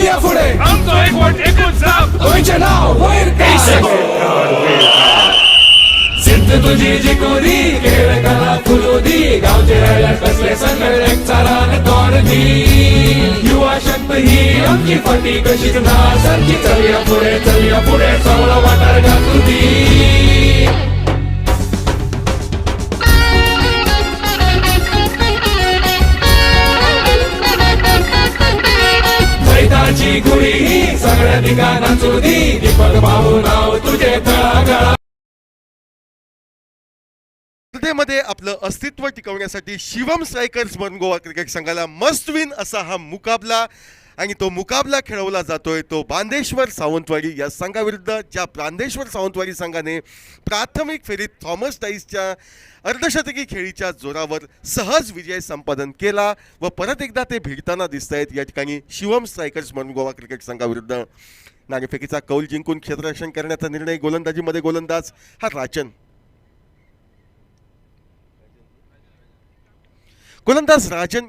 चलूया पुढे आमचो एकवट एकूच जाप तुमचे नाव वैर सिद्ध तुझी जी कोरी खेळ कला फुलोदी गावचे रायला कसले संकट एक चालान तोडदी युवा शक्त ही आमची फटी कशीच नासारखी चलूया पुढे चावला वाटार घातुदी मैदाची गुढी ही सगळ्या ठिकाणा चोदी दीपक भाऊ नाव तुझे तळागाळा स्पर्धेमध्ये आपलं अस्तित्व टिकवण्यासाठी शिवम स्ट्रायकर्स म्हणून गोवा क्रिकेट संघाला मस्ट विन असा हा मुकाबला आणि तो मुकाबला खेळवला जातोय तो बांदेश्वर सावंतवाडी या संघाविरुद्ध ज्या बांदेश्वर सावंतवाडी संघाने प्राथमिक फेरीत थॉमस डाईसच्या अर्धशतकी खेळीच्या जोरावर सहज विजय संपादन केला व परत एकदा ते भिडताना दिसत आहेत या ठिकाणी शिवम स्ट्रायकर्स म्हणून गोवा क्रिकेट संघाविरुद्ध नाणेफेकीचा कौल जिंकून क्षेत्ररक्षण करण्याचा निर्णय गोलंदाजीमध्ये गोलंदाज हा राजन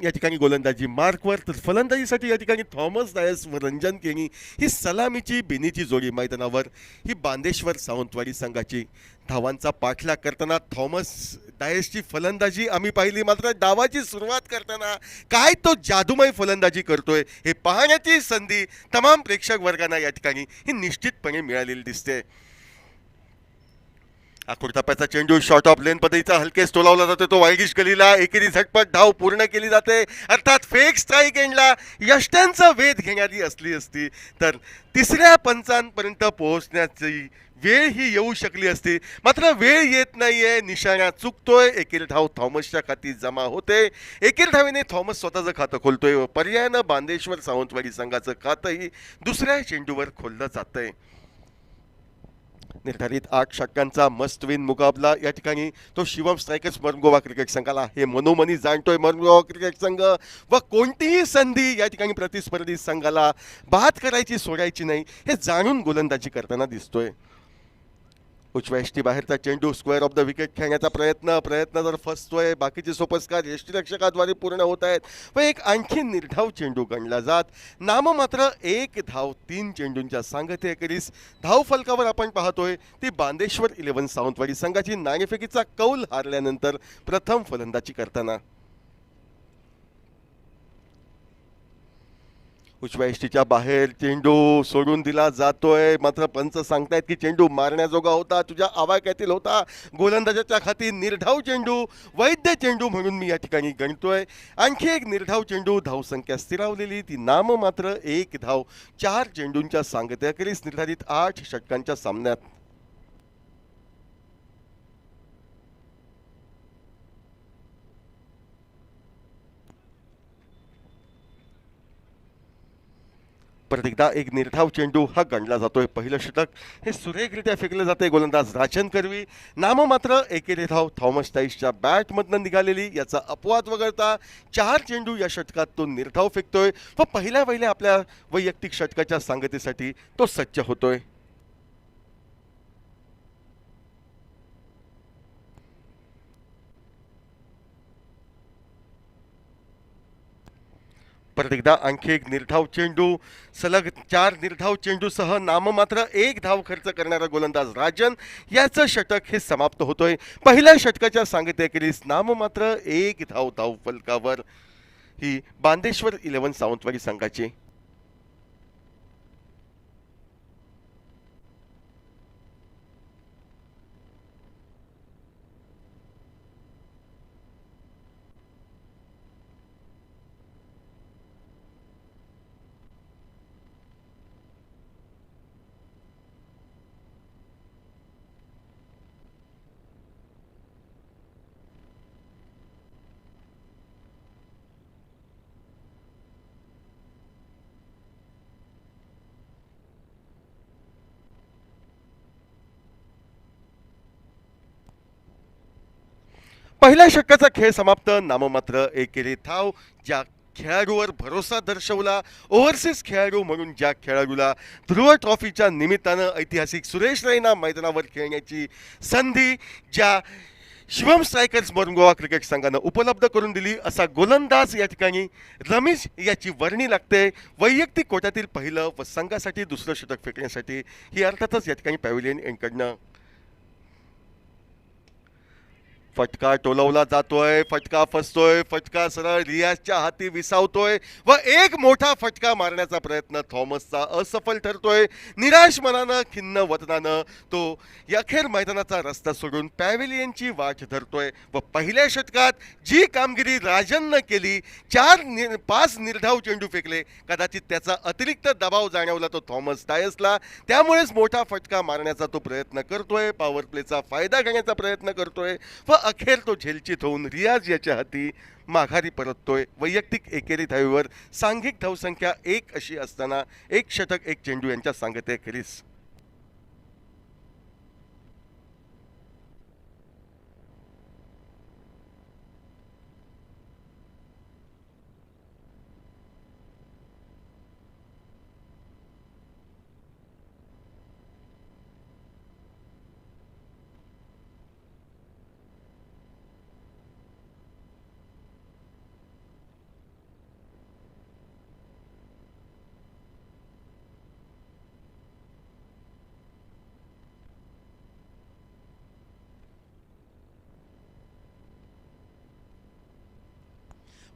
या ठिकाणी गोलंदाजी मार्कवर तर फलंदाजीसाठी या ठिकाणी थॉमस डायस व रंजन केनी ही सलामीची बिनीची जोडी मैदानावर ही बांदेश्वर सावंतवाडी संघाची धावांचा पाठलाग करताना थॉमस डायसची फलंदाजी आम्ही पाहिली मात्र डावाची सुरुवात करताना काय तो जादूमय फलंदाजी करतोय हे पाहण्याची संधी तमाम प्रेक्षक वर्गांना या ठिकाणी ही निश्चितपणे मिळालेली दिसते आखुडताप्याचा चेंडू शॉर्ट ऑफ लेन पद्धतीचा हलकेच टोलावला जातो तो वाईगिश गलीला एकेरी झटपट धाव पूर्ण केली जाते अर्थात फेक स्ट्राईक एंडला यष्ट्यांचा वेध घेणारी असती तर तिसऱ्या पंचांपर्यंत पोहोचण्याची वेळ ही येऊ शकली असती मात्र वेळ येत नाहीये निशाणा चुकतोय एकेरी धाव थॉमसच्या खाती जमा होते एकेरी धावेने थॉमस स्वतःचं खातं खोलतोय व पर्यायानं बांदेश्वर सावंतवाडी संघाचं खातंही दुसऱ्या चेंडूवर खोललं जातंय निर्धारित 8 षटकांचा मस्ट विन मुकाबला या ठिकाणी तो शिवम स्ट्रायकर्स गोवा क्रिकेट संघाला हे मनोमनी जाणतोय गोवा क्रिकेट संघ व कोणतीही संधी या ठिकाणी प्रतिस्पर्धी संघाला बाद करायची सोडायची नाही हे जाणून गोलंदाजी करताना दिसतोय उजव्या यष्टी बाहेरचा चेंडू स्क्वेअर ऑफ द विकेट खेळण्याचा प्रयत्न जर फसतोय बाकीचे सोपस्कार यष्टीरक्षकाद्वारे पूर्ण होत आहेत व एक आणखी निर्धाव चेंडू गणला जात नाममात्र 1 धाव 3 चेंडूंच्या सांगते अखेरीस धाव फलकावर आपण पाहतोय ती बांदेश्वर 11 सावंतवाडी संघाची नाणेफेकीचा कौल हारल्यानंतर प्रथम फलंदाजी करताना उजव्या यष्टीच्या बाहेर चेंडू सोडून दिला जातोय मात्र पंच सांगतायत की चेंडू मारण्याजोगा होता तुझ्या आवाक्यातील होता गोलंदाजाच्या खाती निर्धाव चेंडू वैद्य चेंडू म्हणून मी या ठिकाणी गणतोय आणखी एक निर्धाव चेंडू धावसंख्या स्थिरावलेली ती नाममात्र 1 धाव 4 चेंडूंच्या सांगतेअखेरीस निर्धारित 8 षटकांच्या सामन्यात परत एकदा एक निर्धाव चेंडू हा गणला जातोय पहिलं षटक हे सुरेखरित्या फेकलं जाते गोलंदाज राजन करवी नाममात्र एकेरी धाव थॉमस डाईसच्या बॅटमधनं निघालेली याचा अपवाद वगळता 4 चेंडू या षटकात तो निर्धाव फेकतोय व पहिल्या आपल्या वैयक्तिक षटकाच्या सांगतेसाठी तो सज्ज होतोय परत एकदा आणखी एक निर्धाव चेंडू सलग 4 निर्धाव चेंडूसह नाममात्र 1 धाव खर्च करणारा गोलंदाज राजन याचं षटक हे समाप्त होतोय पहिल्या षटकाच्या सांगतेअखेरीस नाममात्र 1 धाव धाव फलकावर ही बांदेश्वर 11 सावंतवाडी संघाची पहिल्या षटकाचा खेळ समाप्त नाममात्र एकेरी धाव ज्या खेळाडूवर भरोसा दर्शवला ओव्हरसीज खेळाडू म्हणून ज्या खेळाडूला ध्रुव ट्रॉफीच्या निमित्तानं ऐतिहासिक सुरेश रैना मैदानावर खेळण्याची संधी ज्या Shivam strikers maroon Goa cricket संघानं उपलब्ध करून दिली असा गोलंदाज या ठिकाणी रमेश याची वर्णी लागते. वैयक्तिक कोट्यातील पहिलं व संघासाठी दुसरं षटक फेकण्यासाठी ही अर्थातच या ठिकाणी पॅव्हिलियन एंडकडनं फटका टोलवला जातोय, फटका फसतोय, फटका सरळ रियाजच्या हाती विसावतोय व एक मोठा फटका मारण्याचा प्रयत्न थॉमसचा असफल ठरतोय. निराश मनानं खिन्न वतनानं तो अखेर मैदानाचा रस्ता सोडून पॅव्हिलियनची वाट धरतोय व पहिल्या षटकात जी कामगिरी राजननं केली, 5 निर्धाव चेंडू फेकले, कदाचित त्याचा अतिरिक्त दबाव जाणवला तो थॉमस डायसला, त्यामुळेच मोठा फटका मारण्याचा तो प्रयत्न करतोय, पॉवर प्लेचा फायदा घेण्याचा प्रयत्न करतोय व अखेर तो झेलचित होऊन रियाज याच्या हाती माघारी परततोय. वैयक्तिक एकेरी धावेवर सांघिक धावसंख्या 1 अशी असताना 1 षटक 1 चेंडू यांच्या सांगतेखेरीज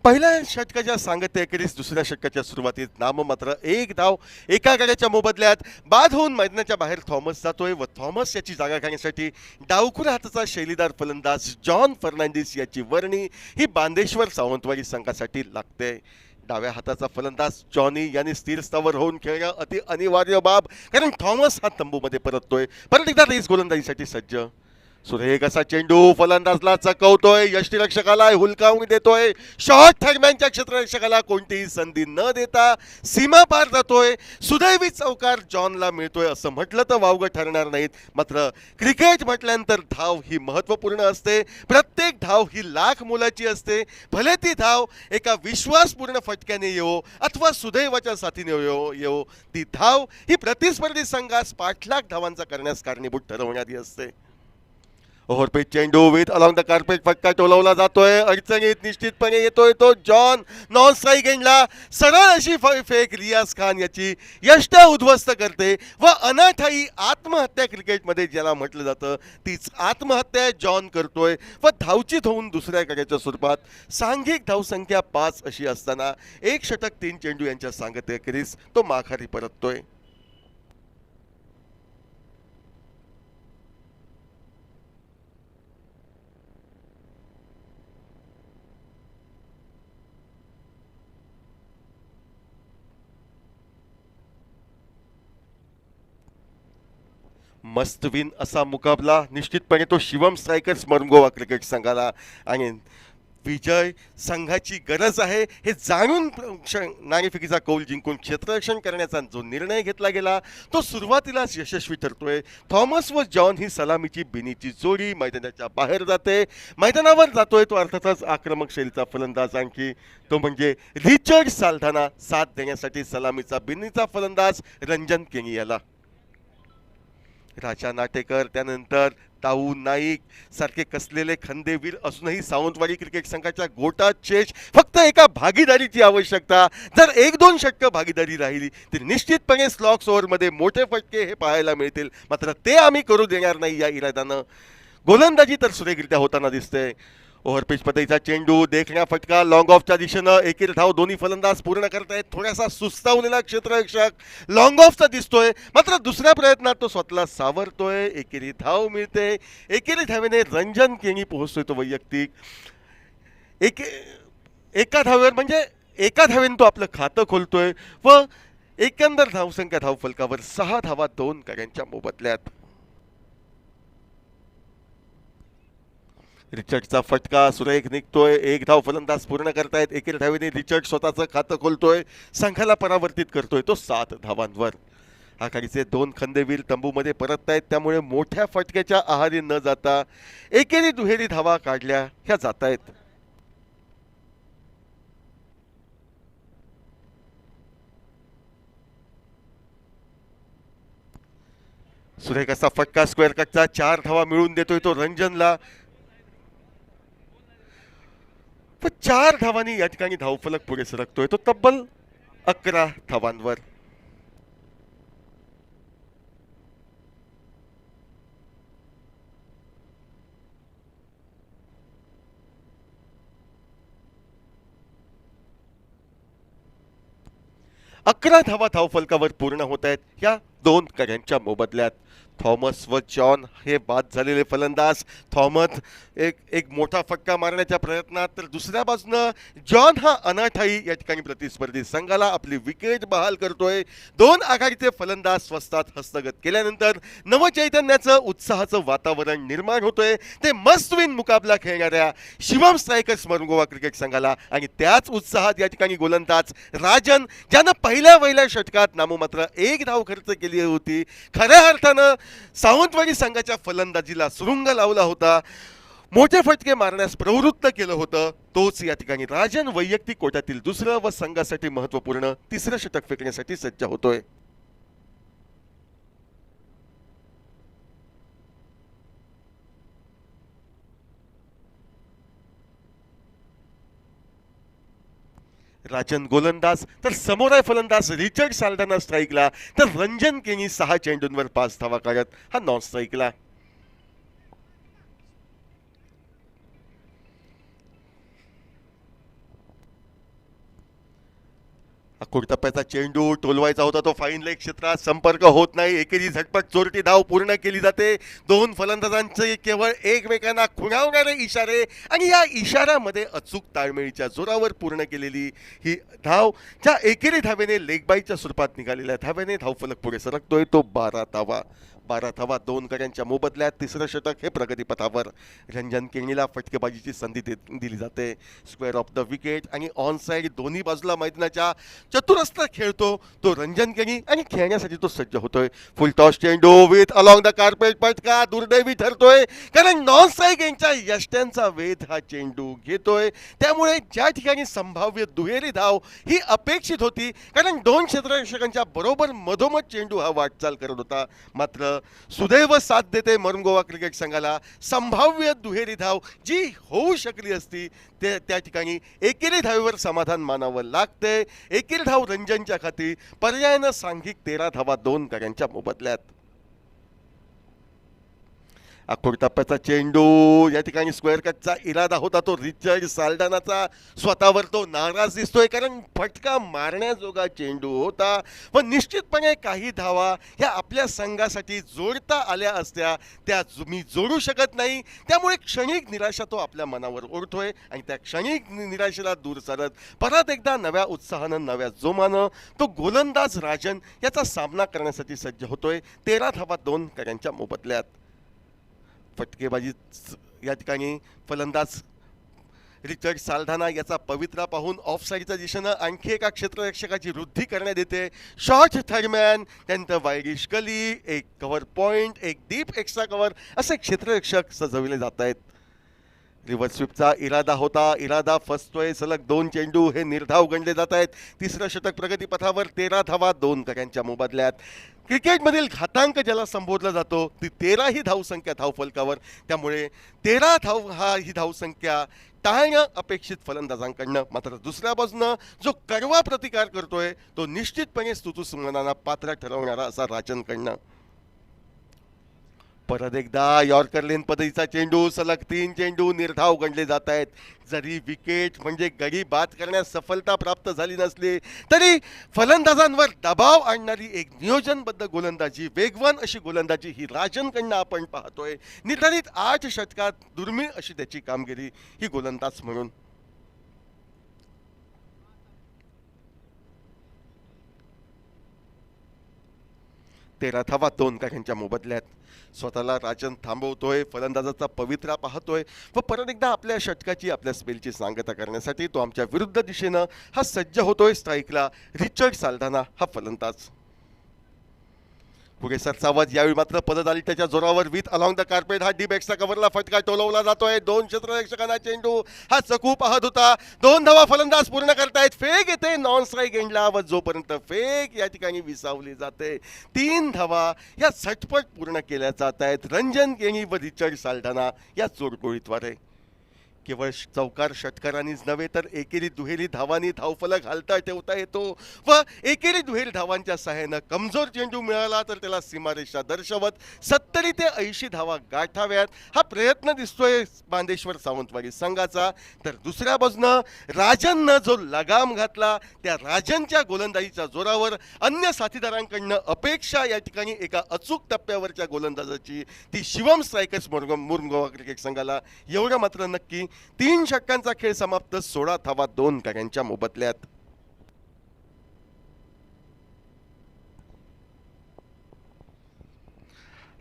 पहिल्या षटकाच्या सांगतेखेरीज दुसऱ्या षटकाच्या सुरुवातीत नाममात्र 1 धाव एका गड्याच्या मोबदल्यात बाद होऊन मैदानाच्या बाहेर थॉमस जातोय व थॉमस याची जागा घेण्यासाठी डावखुरा हाताचा शैलीदार फलंदाज जॉन फर्नांडिस याची वर्णी ही बांदेश्वर सावंतवाडी संघासाठी लागते. डाव्या हाताचा फलंदाज जॉनी यांनी स्थिर स्थावर होऊन खेळणं अति अनिवार्य बाब, कारण थॉमस हा तंबूमध्ये परततोय. परत एकदा रेस गोलंदाजीसाठी सज्ज. सुरेख असा चेंडू फलंदाजला चकवतोय, यष्टीरक्षकाला हुलकावून देतोय, शॉर्ट थर्मॅनच्या क्षेत्ररक्षकाला कोणतीही संधी न देता सीमा पार जातोय. सुदैवी चौकार जॉनला मिळतोय असं म्हटलं तर वावगं ठरणार नाहीत. मात्र क्रिकेट म्हटल्यानंतर धाव ही महत्त्वपूर्ण असते. प्रत्येक धाव ही लाख मोलाची असते. भले ती धाव एका विश्वासपूर्ण फटक्याने येवो अथवा सुदैवाच्या साथीने येवो, ती धाव ही प्रतिस्पर्धी संघास पाठलाख धावांचा करण्यास कारणीभूत ठरवणारी असते. ओव्हरपिच चेंडू विथ अलॉंग द कार्पेट फटका टोलवला जातोय, अडचणीत निश्चितपणे येतोय तो जॉन. नॉन स्ट्राईक एंडला सरळ अशी फेक रियाज खान याची यष्ट उद्ध्वस्त करते व अनाठाई आत्महत्या क्रिकेटमध्ये ज्याला म्हटलं जातं तीच आत्महत्या जॉन करतोय व धावचित होऊन दुसऱ्या गड्याच्या स्वरूपात सांघिक धावसंख्या 5 अशी असताना 1 षटक 3 चेंडू यांच्या सांगतेखेरीज तो माघारी परततोय. मस्त विन असा मुकाबला निश्चितपणे तो Shivam strikers maroon Goa cricket संघाला, आणि विजय संघाची गरज आहे हे जाणून नाणेफेकीचा कौल जिंकून क्षेत्ररक्षण करण्याचा जो निर्णय घेतला गेला तो सुरुवातीलाच यशस्वी ठरतोय. थॉमस व जॉन ही सलामीची बिनीची जोडी मैदानाच्या बाहेर जाते. मैदानावर जातोय तो अर्थातच आक्रमक शैलीचा फलंदाज, आणखी तो म्हणजे रिचर्ड साल्धाना. साथ देण्यासाठी सलामीचा बिनीचा फलंदाज रंजन केनियाला. राजा नाटेकर, त्यानंतर ताऊ नाईक सारखे कसलेले खंदेवीर असूनही सावंतवाडी क्रिकेट संघाच्या गोटात चेश फक्त एका भागीदारीची आवश्यकता. जर 1-2 षटकं भागीदारी राहिली तर निश्चितपणे स्लॉक्स ओव्हरमध्ये मोठे फटके हे पाहायला मिळतील. मात्र ते आम्ही करू देणार नाही या इराद्यानं. गोलंदाजी तर सुरेखरित्या होताना दिसते. ओव्हरपिच पद्धतीचा चेंडू, देखण्या फटका लॉंग ऑफच्या दिशेनं. एकेरी धाव दोन्ही फलंदाज पूर्ण करतायत. थोडासा सुस्तावलेला क्षेत्ररक्षक लॉंग ऑफचा दिसतोय, मात्र दुसऱ्या प्रयत्नात तो स्वतःला सावरतोय. एकेरी धाव मिळते. एकेरी धावेने रंजन केनी पोहोचतोय तो वैयक्तिक. एका धावेवर म्हणजे एका धावेने तो आपलं खातं खोलतोय व एकंदर धावसंख्या धाव फलकावर 6 धावा 2 गड्यांच्या मोबदल्यात. रिचर्डचा फटका सुरेख निघतोय. 1 धाव फलंदाज पूर्ण करतायत. एकेरी धावेने रिचर्ड स्वतःचं खातं खोलतोय, संघाला परावर्तित करतोय तो 7 धावांवर. आघाडीचे 2 खंदेवीर तंबूमध्ये परततायत, त्यामुळे मोठ्या फटक्याच्या आहारी न जाता एकेरी दुहेरी धावा काढल्या ह्या जातायत. सुरेख असा फटका स्क्वेअर कटचा 4 धावा मिळवून देतोय तो रंजनला. व 4 धावांनी या ठिकाणी धावफलक पुढे सरकतोय तो तब्बल 11 धावांवर. अकरा धावा धावफलकावर पूर्ण होत आहेत या 2 कड्यांच्या मोबदल्यात. थॉमस व जॉन हे बाद झालेले फलंदाज. थॉमस एक मोठा फटका मारण्याच्या प्रयत्नात, तर दुसऱ्या बाजूनं जॉन हा अनाठाई या ठिकाणी प्रतिस्पर्धी संघाला आपली विकेट बहाल करतोय. 2 आघाडीचे फलंदाज स्वस्तात हस्तगत केल्यानंतर नवचैतन्याचं उत्साहाचं वातावरण निर्माण होतोय ते मस्ट विन मुकाबला खेळणाऱ्या Shivam strikers maroon Goa cricket संघाला. आणि त्याच उत्साहात या ठिकाणी गोलंदाज राजन, ज्यानं पहिल्या षटकात नाममात्र 1 धाव खर्च केली होती, खऱ्या अर्थानं सावंतवाडी संघाच्या फलंदाजीला सुरुंग लावला होता, मोठे फटके मारण्यास प्रवृत्त केलं होतं. तोच या ठिकाणी राजन वैयक्तिक कोट्यातील दुसरं व संघासाठी महत्वपूर्ण 3रं षटक फेकण्यासाठी सज्ज होतोय. राजन गोलंदाज, तर समोर आहे फलंदाज रिचर्ड साल्डाना स्ट्राईकला, तर रंजन केनी 6 चेंडूंवर 5 धावा काढत हा नॉन स्ट्राईकला. टप्प्याचा चेंडू टोलवायचा होता तो फाईन लेग क्षेत्रात, संपर्क होत नाही. एकेरी झटपट चोरटी धाव पूर्ण केली जाते. 2 फलंदाजांचे केवळ एकमेकांना खुणावणारे इशारे आणि या इशाऱ्यामध्ये अचूक ताळमेळीच्या जोरावर पूर्ण केलेली ही धाव, ज्या एकेरी धावेने लेगबाईच्या स्वरूपात निघालेल्या धावेने धावफलक पुढे सरकतोय तो 12 धावा. 12 धावा 2 कड्यांच्या मोबदल्यात 3रं षटक हे प्रगतीपथावर. रंजन केनीला फटकेबाजीची संधी दिली जाते. स्क्वेअर ऑफ द विकेट आणि ऑन साईड दोन्ही बाजूला मैदानाच्या चतुरस्त्र खेळतो तो रंजन केनी आणि खेळण्यासाठी तो सज्ज होतोय. फुल टॉस चेंडू विथ अलॉंग द कार्पेट, पटका दुर्दैवी ठरतोय कारण नॉन स्ट्राईक यांच्या यष्ट्यांचा वेध हा चेंडू घेतोय. त्यामुळे ज्या ठिकाणी संभाव्य दुहेरी धाव ही अपेक्षित होती कारण 2 क्षेत्ररक्षकांच्या बरोबर मधोमध चेंडू हा वाटचाल करत होता, मात्र सुदैव साथ देते मरून गोवा क्रिकेट संघाला. संभाव्य दुहेरी धाव जी होऊ शकली असती त्या ठिकाणी एकेरी धावेवर समाधान मानावं लागते. एकेरी धाव रंजनच्या खाती, पर्यायानं सांघिक 13 धावा 2 कड्यांच्या मोबदल्यात. टप्प्याचा चेंडू या ठिकाणी स्क्वेअर कटचा इरादा होता तो रिचर्ड साल्डानाचा, स्वतःवर तो नाराज दिसतोय कारण फटका मारण्याजोगा चेंडू होता. पण निश्चितपणे काही धावा ह्या आपल्या संघासाठी जोडता आल्या असत्या, त्या मी जोडू शकत नाही. त्यामुळे क्षणिक निराशा तो आपल्या मनावर ओढतोय आणि त्या क्षणिक निराशेला दूर सारत परत एकदा नव्या उत्साहानं नव्या जोमानं तो गोलंदाज राजन याचा सामना करण्यासाठी सज्ज होतोय 13 धावा 2 कड्यांच्या मोबदल्यात. फटकेबाजी या ठिकाणी फलंदाज रिचर्ड साल्डाना याचा पवित्रा पाहून ऑफ साईडच्या दिशेनं आणखी एका क्षेत्ररक्षकाची वृद्धी करण्यात येते. शॉर्ट थर्डमॅन, त्यानंतर वायडिश गली, एक कव्हर पॉइंट, एक डीप एक्स्ट्रा कव्हर असे क्षेत्ररक्षक सजवले जात आहेत. रिव्हर्स स्वीपचा इरादा होता, इरादा फसतोय. सलग 2 चेंडू हे निर्धाव गणले जात आहेत. 3रं षटक प्रगतीपथावर 13 धावा 2 कड्यांच्या मोबदल्यात. क्रिकेटमधील घातांक ज्याला संबोधला जातो ती 13 ही धावसंख्या धावफलकावर. त्यामुळे 13 धाव ही धावसंख्या टाळणं अपेक्षित फलंदाजांकडनं, मात्र दुसऱ्या बाजूनं जो कडवा प्रतिकार करतोय तो निश्चितपणे स्तुतुसुमनांना पात्र ठरवणारा असा राजनकडनं. परत एकदा यॉर्कर लेन पद्धतीचा चेंडू, सलग 3 चेंडू निर्धाव गणले जात आहेत. जरी विकेट म्हणजे गडी बाद करण्यास सफलता प्राप्त झाली नसली तरी फलंदाजांवर दबाव आणणारी एक नियोजनबद्ध गोलंदाजी, वेगवान अशी गोलंदाजी ही राजनकडनं आपण पाहतोय. निर्धारित 8 षटकात दुर्मिळ अशी त्याची कामगिरी ही गोलंदाज म्हणून. 13 धावा 2 कड्यांच्या मोबदल्यात. स्वतःला राजन थांबवतोय, फलंदाजाचा पवित्रा पाहतोय व परत एकदा आपल्या षटकाची आपल्या स्पेलची सांगता करण्यासाठी तो आमच्या विरुद्ध दिशेनं हा सज्ज होतोय. स्ट्राईकला रिचर्ड साल्डाना हा फलंदाज. पुरेसा आवाज यावेळी मात्र पददालिट्याच्या जोरावर विथ अलॉंग द कार्पेट हा डीप एक्स्ट्रा कव्हरला फटका टोलवला जातोय. 2 क्षेत्ररक्षकांना चेंडू हा चकू पाहत होता. 2 धावा फलंदाज पूर्ण करतायत. फेक येते नॉन स्ट्राईक एंडला व जोपर्यंत फेक या ठिकाणी विसावली जाते 3 धावा या झटपट पूर्ण केल्या जात आहेत रंजन केनी व रिचर्ड साल्डाना या चोरगोळीद्वारे. केवळ चौकार षटकारांनीच नव्हे तर एकेरी दुहेरी धावांनी धावफलक हालता ठेवता येतो व एकेरी दुहेरी धावांच्या सहाय्यानं कमजोर चेंडू मिळाला तर त्याला सीमारेषा दर्शवत 70 ते 80 धावा गाठाव्यात हा प्रयत्न दिसतोय बांदेश्वर सावंतवाडी संघाचा. तर दुसऱ्या बाजूनं राजननं जो लगाम घातला त्या राजनच्या गोलंदाजीच्या जोरावर अन्य साथीदारांकडनं अपेक्षा या ठिकाणी एका अचूक टप्प्यावरच्या गोलंदाजाची ती शिवम स्ट्रायकर्स मुरगोवा क्रिकेट संघाला. एवढं मात्र नक्की 3 षटकांचा खेळ समाप्त 16 धावा 2 गड्यांच्या मोबदल्यात.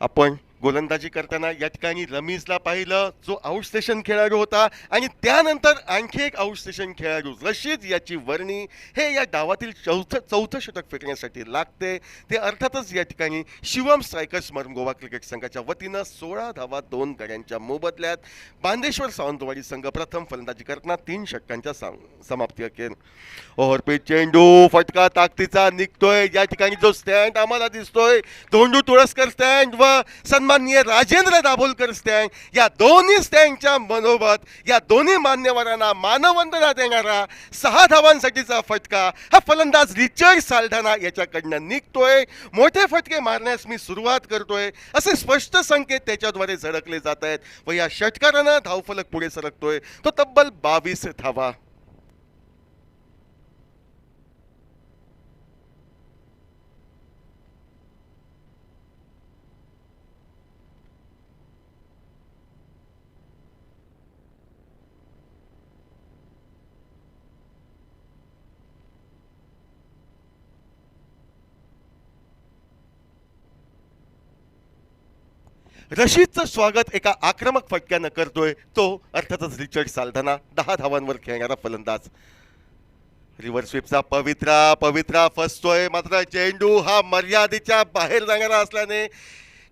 आपण गोलंदाजी करताना या ठिकाणी रमीजला पाहिलं जो आउटस्टेशन खेळाडू होता आणि त्यानंतर आणखी एक आउटस्टेशन खेळाडू रशीद याची वर्णी हे या डावातील चौथं षटक फेकण्यासाठी लागते. ते अर्थातच या ठिकाणी शिवम स्ट्रायकर्स गोवा क्रिकेट संघाच्या वतीनं 16 धावा 2 गड्यांच्या मोबदल्यात. बांदेश्वर सावंतवाडी संघ प्रथम फलंदाजी करताना 3 षटकांच्या समाप्ती अखेर. ओव्हरपीच चेंडू फटका ताकदीचा निघतोय. या ठिकाणी जो स्टँड आम्हाला दिसतोय धोंडू तुळसकर स्टँड व सन्माननीय राजेंद्र दाभोलकर स्टँड या दोन्ही स्टँडच्या मनोबत या दोन्ही मान्यवरांना मानवंदना देणारा 6 धावांसाठीचा फटका हा फलंदाज रिचर्ड साल्ढाना याच्याकडनं निघतोय. मोठे फटके मारण्यास मी सुरुवात करतोय असे स्पष्ट संकेत त्याच्याद्वारे झळकले जात आहेत व या षटकारानं धावफलक पुढे सरकतोय तो तब्बल 22 धावा. रशीदचं स्वागत एका आक्रमक फटक्यानं करतोय तो अर्थातच रिचर्ड साल्ढाना 10 धावांवर खेळणारा फलंदाज. रिव्हर्स स्वीपचा पवित्रा फसतोय मात्र चेंडू हा मर्यादेच्या बाहेर जाणारा असल्याने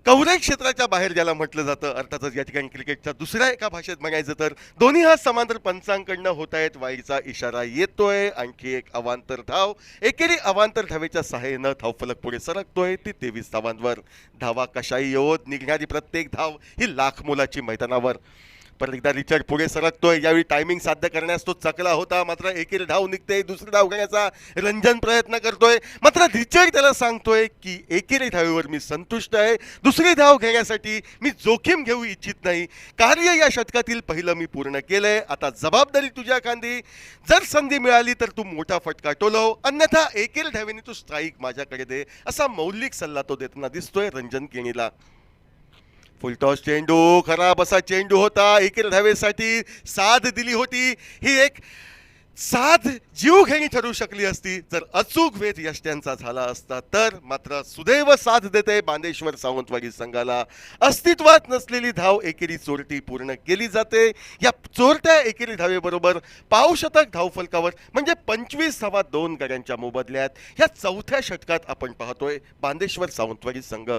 कव्हरेज क्षेत्राच्या बाहेर ज्याला म्हटलं जातं अर्थातच या ठिकाणी क्रिकेटच्या दुसऱ्या एका भाषेत म्हणायचं तर दोन्ही हा समांतर पंचांकडनं होत आहेत. वाईडचा इशारा येतोय. आणखी एक अवांतर धाव एकेरी अवांतर धावेच्या सहाय्यानं धावफलक पुढे सरकतोय ती 23 धावांवर. धावा कशाही येवत निघणारी प्रत्येक धाव ही लाख मोलाची मैदानावर. परत एकदा रिचर्ड पुढे सरकतोय. यावेळी टायमिंग साध्य करण्यास तो चकला होता मात्र एकेरी धाव निघते. दुसरी धाव घेण्याचा रंजन प्रयत्न करतोय मात्र रिचर्ड त्याला सांगतोय की एकेरी धावेवर मी संतुष्ट आहे. दुसरी धाव घेण्यासाठी मी जोखीम घेऊ इच्छित नाही. कार्य या षटकातील पहिलं मी पूर्ण केलंय. आता जबाबदारी तुझ्या खांदी. जर संधी मिळाली तर तू मोठा फटका टोलव अन्यथा एकेरी धावेने तू स्ट्राईक माझ्याकडे दे असा मौलिक सल्ला तो देताना दिसतोय रंजन केणीला. फुलटॉस चेंडू खराब असा चेंडू होता. एकेरी धावेसाठी साथ दिली होती. ही एक साथ जीवघेणी ठरू शकली असती जर अचूक वेध यष्ट्यांचा झाला असता तर. मात्र सुदैव साथ देते बांदेश्वर सावंतवाडी संघाला. अस्तित्वात नसलेली धाव एकेरी चोरटी पूर्ण केली जाते. या चोरट्या एकेरी धावेबरोबर पावशतक धावफलकावर म्हणजे 25 धावा 2 गड्यांच्या मोबदल्यात. ह्या चौथ्या षटकात आपण पाहतोय बांदेश्वर सावंतवाडी संघ.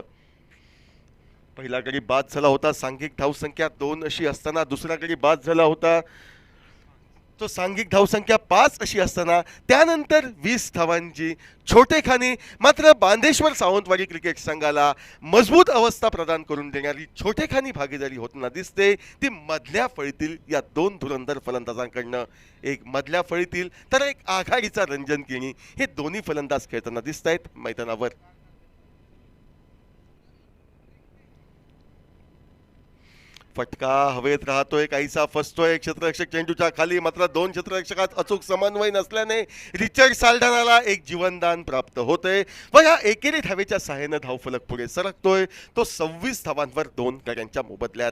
पहिला गडी बाद झाला होता. सांघिक धावसंख्या 2 अशी असताना दुसरा गडी बाद झाला होता तो सांघिक धावसंख्या 5 अशी असताना त्यानंतर 20 धावांची छोटेखानी. मात्र बांदेश्वर सावंतवाडी क्रिकेट संघाला मजबूत अवस्था प्रदान करून देणारी छोटेखानी भागीदारी होताना दिसते ती मधल्या फळीतील या 2 धुरंधर फलंदाजांकडनं. एक मधल्या फळीतील तर एक आघाडीचा रंजन केणी हे दोन्ही फलंदाज खेळताना दिसत आहेत मैदानावर. फटका हवेत राहतोय काहीसा फसतोय क्षेत्ररक्षक चेंडूच्या खाली मात्र 2 क्षेत्ररक्षकात अचूक समन्वय नसल्याने रिचर्ड साल्ढानाला एक जीवनदान प्राप्त होते व या एकेरी धावेच्या सहाय्याने धावफलक पुढे सरकतोय तो 26 धावांवर 2 गड्यांच्या मोबदल्यात.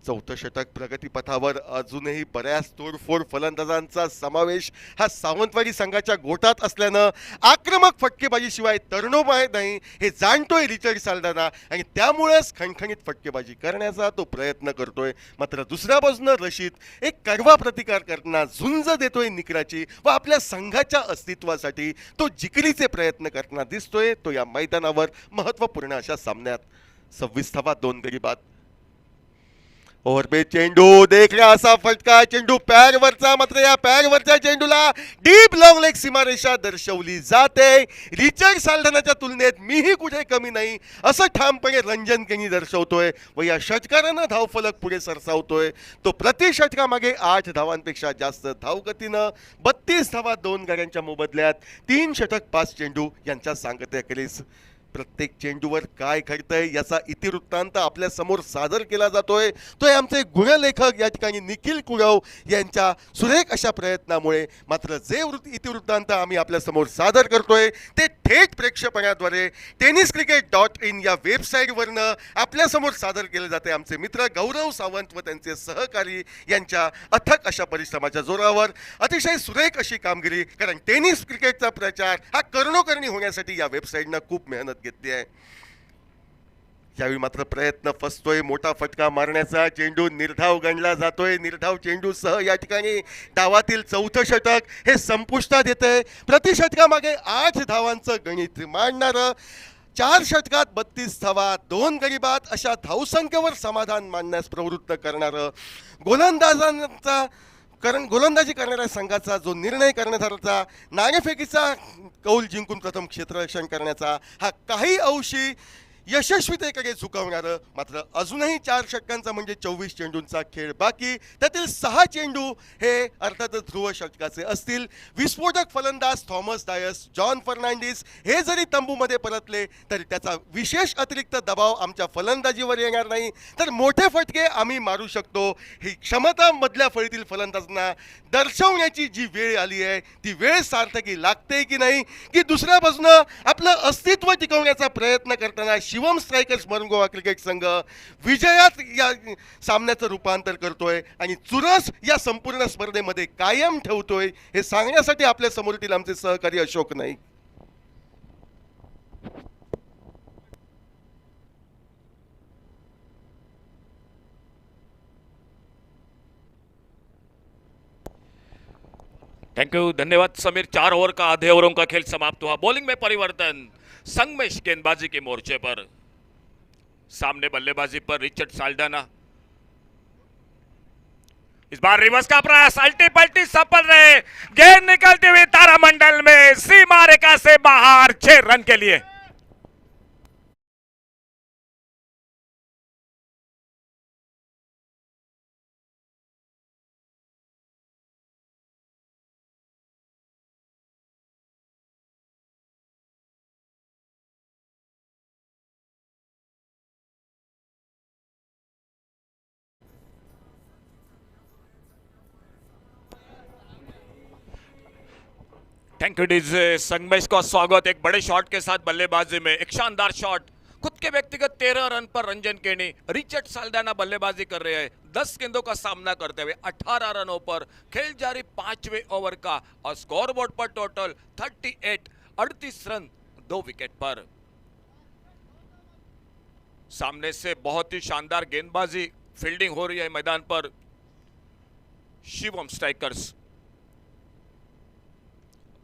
चौथं षटक प्रगतीपथावर अजूनही बऱ्याच तोडफोड फलंदाजांचा समावेश हा सावंतवाडी संघाच्या गोटात असल्यानं आक्रमक फटकेबाजीशिवाय तरणोपाय नाही हे जाणतोय रिचर्ड साल्ढाना आणि त्यामुळेच खणखणीत फटकेबाजी करण्याचा तो प्रयत्न करतोय. मात्र दुसऱ्या बाजूनं रशीद एक कडवा प्रतिकार करताना झुंज देतोय निकराची व आपल्या संघाच्या अस्तित्वासाठी तो जिकरीचे प्रयत्न करताना दिसतोय तो या मैदानावर महत्त्वपूर्ण अशा सामन्यात. 26 धावा 2 गडी बाद. ओव्हर पे चेंडू देखला असा फटका, चेंडू पॅडवरचा, मात्र या पॅडवरच्या चेंडूला डीप लॉंग लेग सीमारेषा दर्शवली जाते. रिचर्ड साल्डनाच्या तुलनेत मीही कुठे कमी नाही असं ठामपणे रंजन केनी दर्शवतोय व या षटकारानं धावफलक पुढे सरसावतोय. तो प्रति षटकामागे 8 धावांपेक्षा जास्त धावगतीनं 32 धावा 2 गड्यांच्या मोबदल्यात 3 षटक 5 चेंडू यांच्या सांगतेखेरीज प्रत्येक चेंडूवर काय घडतंय याचा इतिवृत्तांत आपल्या समोर सादर केला जातोय. तो आमचे गुणलेखक या ठिकाणी निखिल कुळव यांच्या सुरेख अशा प्रयत्नामुळे. मात्र जे इतिवृत्तांत आम्ही आपल्या समोर सादर करतोय ते थेट प्रेक्षेपणाद्वारे tenniscricket.in या वेबसाईटवरनं आपल्या समोर सादर केले जाते. आमचे मित्र गौरव सावंत व त्यांचे सहकारी यांच्या अथक अशा परिश्रमाच्या जोरावर अतिशय सुरेख अशी कामगिरी. कारण टेनिस क्रिकेटचा प्रचार हा कर्णोकर्णी होण्यासाठी या वेबसाईटनं खूप मेहनत घेतली आहे. यावेळी मात्र प्रयत्न फसतोय मोठा फटका मारण्याचा. चेंडू निर्धाव गणला जातोय. निर्धाव चेंडूसह या ठिकाणी डावातील चौथं षटक हे संपुष्टात येतंय. प्रति षटकामागे 8 धावांचं गणित मांडणारं, 4 षटकात 32 धावा 2 गडी बाद अशा धावसंख्येवर समाधान मानण्यास प्रवृत्त करणारं, गोलंदाजी करणाऱ्या संघाचा जो निर्णय करण्यात आला, नाणेफेकीचा कौल जिंकून प्रथम क्षेत्ररक्षण करण्याचा, हा काही अंशी यशस्वीतेकडे झुकवणारं. मात्र अजूनही 4 षटकांचा म्हणजे 24 चेंडूंचा खेळ बाकी. त्यातील 6 चेंडू हे अर्थातच ध्रुव षटकाचे असतील. विस्फोटक फलंदाज थॉमस डायस, जॉन फर्नांडिस हे जरी तंबूमध्ये परतले तरी त्याचा विशेष अतिरिक्त दबाव आमच्या फलंदाजीवर येणार नाही. तर मोठे फटके आम्ही मारू शकतो ही क्षमता मधल्या फळीतील फलंदाजांना दर्शवण्याची जी वेळ आली आहे ती वेळ सार्थकी लागते की नाही, की दुसऱ्या बाजूनं आपलं अस्तित्व टिकवण्याचा प्रयत्न करताना Shivam strikers maroon Goa cricket संघ विजयात या सामन्याचं रूपांतर करतोय आणि चुरस या संपूर्ण स्पर्धेमध्ये कायम ठेवतोय हे सांगण्यासाठी आपल्या समोरील आमचे सहकारी अशोक नाईक. थैंक यू, धन्यवाद समीर. 4 ओवर का आधे ओवरों का खेल समाप्त हुआ. बॉलिंग में परिवर्तन. संगमेश गेंदबाजी के मोर्चे पर. सामने बल्लेबाजी पर रिचर्ड साल्डाना. इस बार रिवर्स का प्रयास, अल्टी पल्टी सफल रहे. गेंद निकलती हुई तारामंडल में सीमा रेखा से बाहर 6 रन के लिए. Thank you DJ. संगमेश का स्वागत. एक बड़े शॉट के साथ बल्लेबाजी में एक शानदार शॉट. खुद के व्यक्तिगत 13 रन पर रंजन केनी. रिचर्ड साल्डाना बल्लेबाजी कर रहे हैं 10 गेंदों का सामना करते हुए 18 रनों पर. खेल जारी 5वें ओवर का और स्कोरबोर्ड पर टोटल 38 रन 2 विकेट पर. सामने से बहुत ही शानदार गेंदबाजी, फील्डिंग हो रही है मैदान पर. शिवम स्ट्राइकर्स.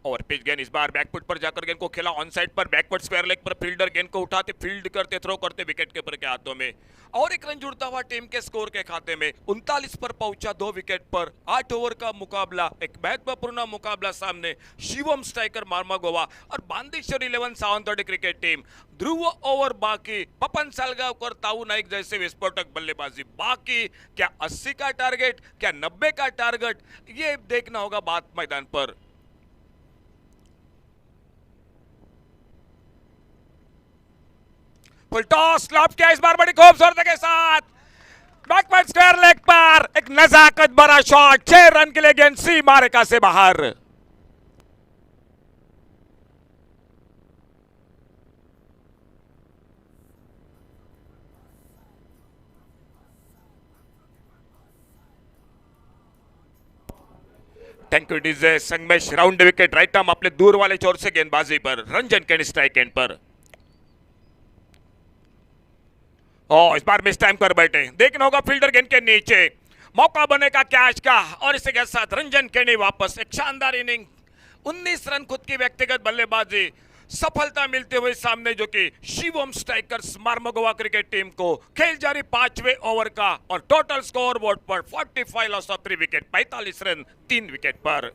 और पिच गेंद इस बार बैकफुट पर जाकर गेंद को खेला ऑन साइड पर. बैकवर्ड स्क्वायर लेग पर फील्डर गेंद को उठाते, फील्ड करते, थ्रो करते विकेट कीपर के हाथों में. और एक रन जुड़ता हुआ टीम के स्कोर के खाते में. 39 पर पहुंचा 2 विकेट पर. 8 ओवर का मुकाबला, एक महत्वपूर्ण मुकाबला सामने. शिवम स्ट्राइकर मार्मा गोवा और बांदेश्वर 11 सावंतवाडी क्रिकेट टीम. ध्रुव ओवर बाकी. पपन सालगावकर, ताऊ नाईक जैसे विस्फोटक बल्लेबाजी बाकी. क्या 80 का टारगेट, क्या 90 का टारगेट, ये देखना होगा बात मैदान पर. फुल टॉस लॉब किया इस बार बड़ी खूबसूरती के साथ. बैकवर्ड स्क्वायर लेग पर एक नजाकत भरा शॉट. 6 रन के लिए गेंद सीमा रेखा से बाहर. Thank you DJ. Sangamesh round wicket right arm अपने दूर वाले छोर से गेंदबाजी पर. रंजन केनी स्ट्राइक एंड पर. इस बार मिस टाइम कर बैठे. देखना होगा फील्डर गेंद के नीचे. मौका बनेगा कैच का और इसी के साथ रंजन केनी वापस. एक शानदार इनिंग. 19 रन खुद की व्यक्तिगत बल्लेबाजी. सफलता मिलते हुए सामने जो कि Shivam strikers Marmagoa cricket team को खेल जारी 5वें ओवर का और टोटल स्कोर बोर्ड पर 45 loss of 3 wicket 45 run 3 wicket पर।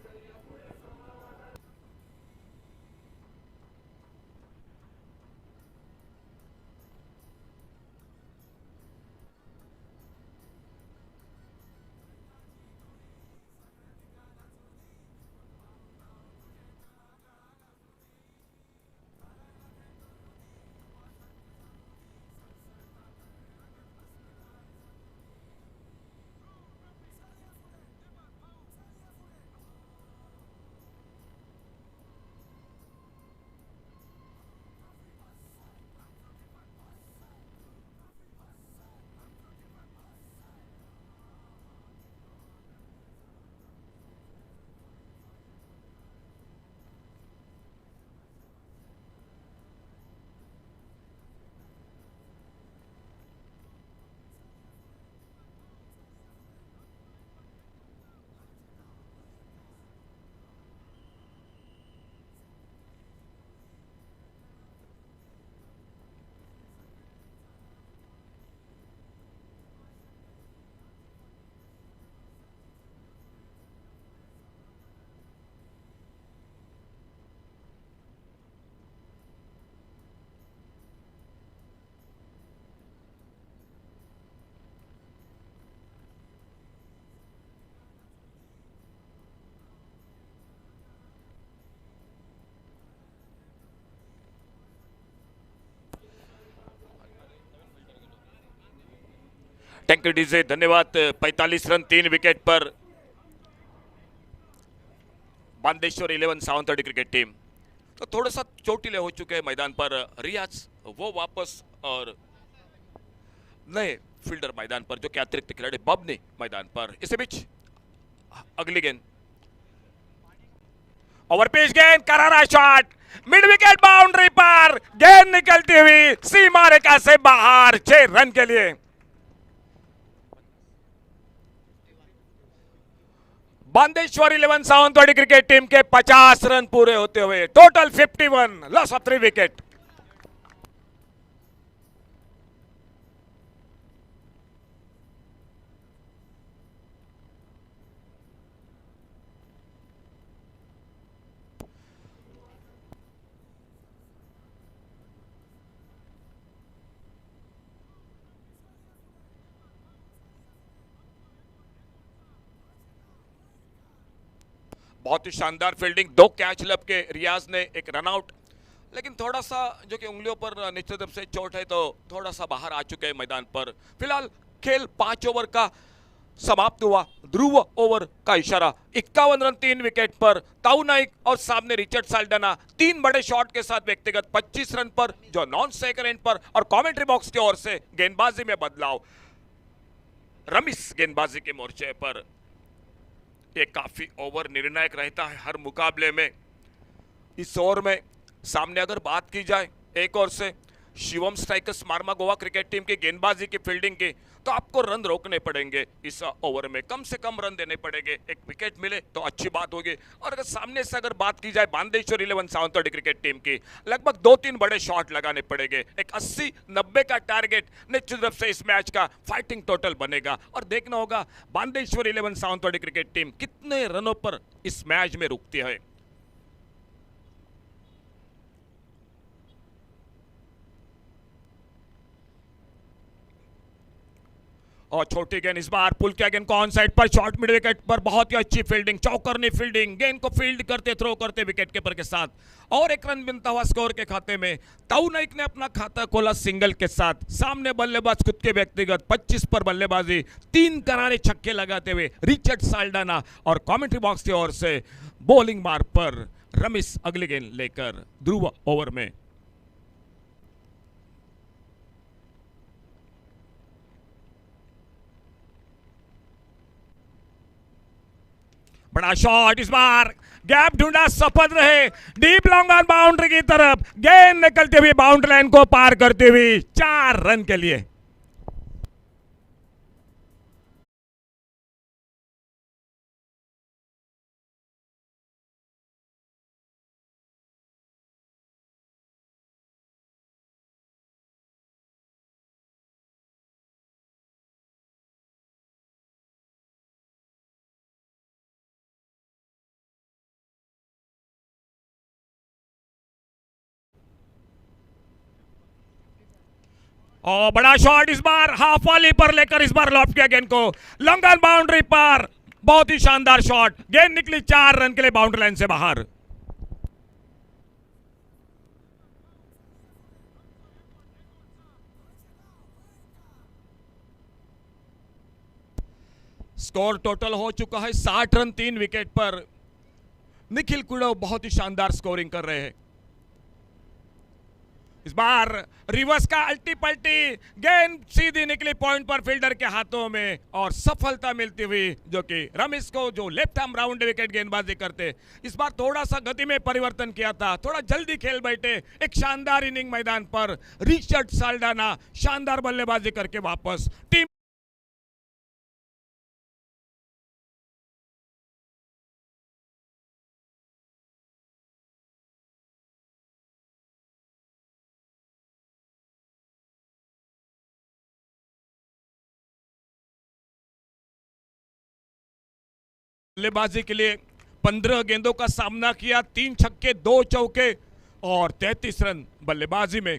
थैंक यू डीजे, धन्यवाद। 45 रन 3 विकेट पर बांदेश्वर 11 सावंतवाड़ी क्रिकेट टीम। तो थोड़ा सा चोटिले हो चुके हैं मैदान पर रियाज, वो वापस और नए फील्डर मैदान पर जो कि अतिरिक्त खिलाड़ी बबनी मैदान पर। इसी बीच अगली गेंद, ओवरपिच गेंद, करारा शॉट, मिड विकेट बाउंड्री पर गेंद निकलती हुई सीमा रेखा से बाहर 6 रन के लिए। बांदेश्वर 11 सावंतवाड़ी क्रिकेट टीम के 50 रन पूरे होते हुए टोटल 51 लॉस ऑफ 3 विकेट। बहुत ही शानदार फील्डिंग, 2 कैच लब के रियाज ने, एक रनआउट, लेकिन थोड़ा सा जो कि उंगलियों पर निश्चित रूप से चोट है तो थोड़ा सा बाहर आ चुके हैं मैदान पर। फिलहाल खेल 5 ओवर का समाप्त हुआ। ध्रुव ओवर का इशारा, 51 रन 3 विकेट पर ताऊ नाइक और सामने रिचर्ड साल्डाना 3 बड़े शॉट के साथ व्यक्तिगत 25 रन पर जो नॉन स्ट्राइकर एंड पर, और कमेंट्री बॉक्स की ओर से गेंदबाजी में बदलाव। रमीज गेंदबाजी के मोर्चे पर ये काफी ओवर निर्णायक रहता है हर मुकाबले में। इस ओवर में सामने अगर बात की जाए एक ओर से Shivam strikers Marmagoa cricket team की गेंदबाजी की फील्डिंग की, तो आपको रन रोकने पड़ेंगे। इस ओवर में कम से कम रन देने पड़ेंगे, एक विकेट मिले तो अच्छी बात होगी। और अगर सामने से अगर बात की जाए बांदेश्वर 11 सावंतवाड़ी क्रिकेट टीम की, लगभग 2-3 बड़े शॉट लगाने पड़ेंगे। एक 80-90 का टारगेट निश्चित रूप से इस मैच का फाइटिंग टोटल बनेगा और देखना होगा बांदेश्वर 11 सावंतवाड़ी क्रिकेट टीम कितने रनों पर इस मैच में रुकती है। और छोटी गेंद इस बार पुल किया, गेंद को ऑन साइड पर, शॉर्ट मिड विकेट पर बहुत ही अच्छी फील्डिंग, चौकरनी फील्डिंग, गेंद को फील्ड करते थ्रो करते विकेट कीपर के साथ, और एक रन बनता हुआ स्कोर के खाते में। ताऊ नाइक ने अपना खाता खोला सिंगल के साथ। सामने बल्लेबाज खुद के व्यक्तिगत 25 पर बल्लेबाजी, 3 करारे छक्के लगाते हुए रिचर्ड साल्डाना, और कमेंट्री बॉक्स की ओर से बॉलिंग मार पर रमेश अगली गेंद लेकर ध्रुव ओवर में। बड़ा शॉट, इस बार गैप ढूंढा, सफल रहे, डीप लॉन्ग ऑन बाउंड्री की तरफ, गेंद निकलते हुए बाउंड्री लाइन को पार करते हुए 4 रन के लिए। और बड़ा शॉट इस बार हाफ वाली पर लेकर इस बार लॉफ्ट किया गेंद को लॉन्ग ऑन बाउंड्री पर। बहुत ही शानदार शॉट, गेंद निकली 4 रन के लिए बाउंड्री लाइन से बाहर। स्कोर टोटल हो चुका है 60 रन 3 विकेट पर। निखिल कुड़व बहुत ही शानदार स्कोरिंग कर रहे हैं। इस बार रिवर्स का अल्टी पल्टी, गेंद सीधी निकली पॉइंट पर फील्डर के हाथों में और सफलता मिलती हुई जो कि रमेश को, जो लेफ्ट आर्म राउंड विकेट गेंदबाजी करते, इस बार थोड़ा सा गति में परिवर्तन किया था, थोड़ा जल्दी खेल बैठे। एक शानदार इनिंग मैदान पर रिचर्ड साल्डाना शानदार बल्लेबाजी करके वापस टीम बल्लेबाजी के लिए 15 गेंदों का सामना किया, 3 छक्के 2 चौके और 33 रन बल्लेबाजी में।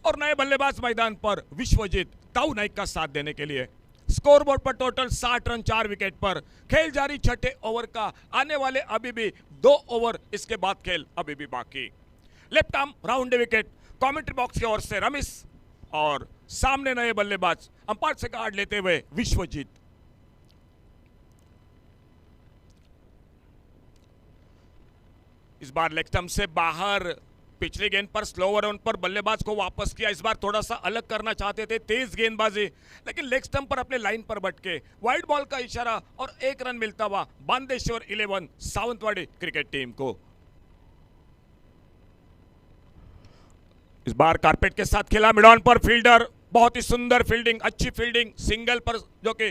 और नए बल्लेबाज मैदान पर विश्वजीत ताऊ नाइक का साथ देने के लिए। स्कोरबोर्ड पर टोटल 60 रन 4 विकेट पर। खेल जारी छठे ओवर का, आने वाले अभी भी 2 ओवर, इसके बाद खेल अभी भी बाकी। Left arm round wicket commentary box की ओर से रमेश और सामने नए बल्लेबाज अंपायर से कार्ड लेते हुए विश्वजीत। इस बार लेग स्टंप से बाहर, पिछली गेंद पर स्लोवर ऑन पर बल्लेबाज को वापस किया। इस बार थोड़ा सा अलग करना चाहते थे, तेज गेंदबाजी, लेकिन लेग स्टंप पर अपने लाइन पर भटके। वाइड बॉल का इशारा और 1 रन मिलता हुआ बांदेश्वर 11 सावंतवाड़ी क्रिकेट टीम को। इस बार कारपेट के साथ खेला, मिड ऑन पर फील्डर, बहुत ही सुंदर फील्डिंग, अच्छी फील्डिंग, सिंगल पर जो कि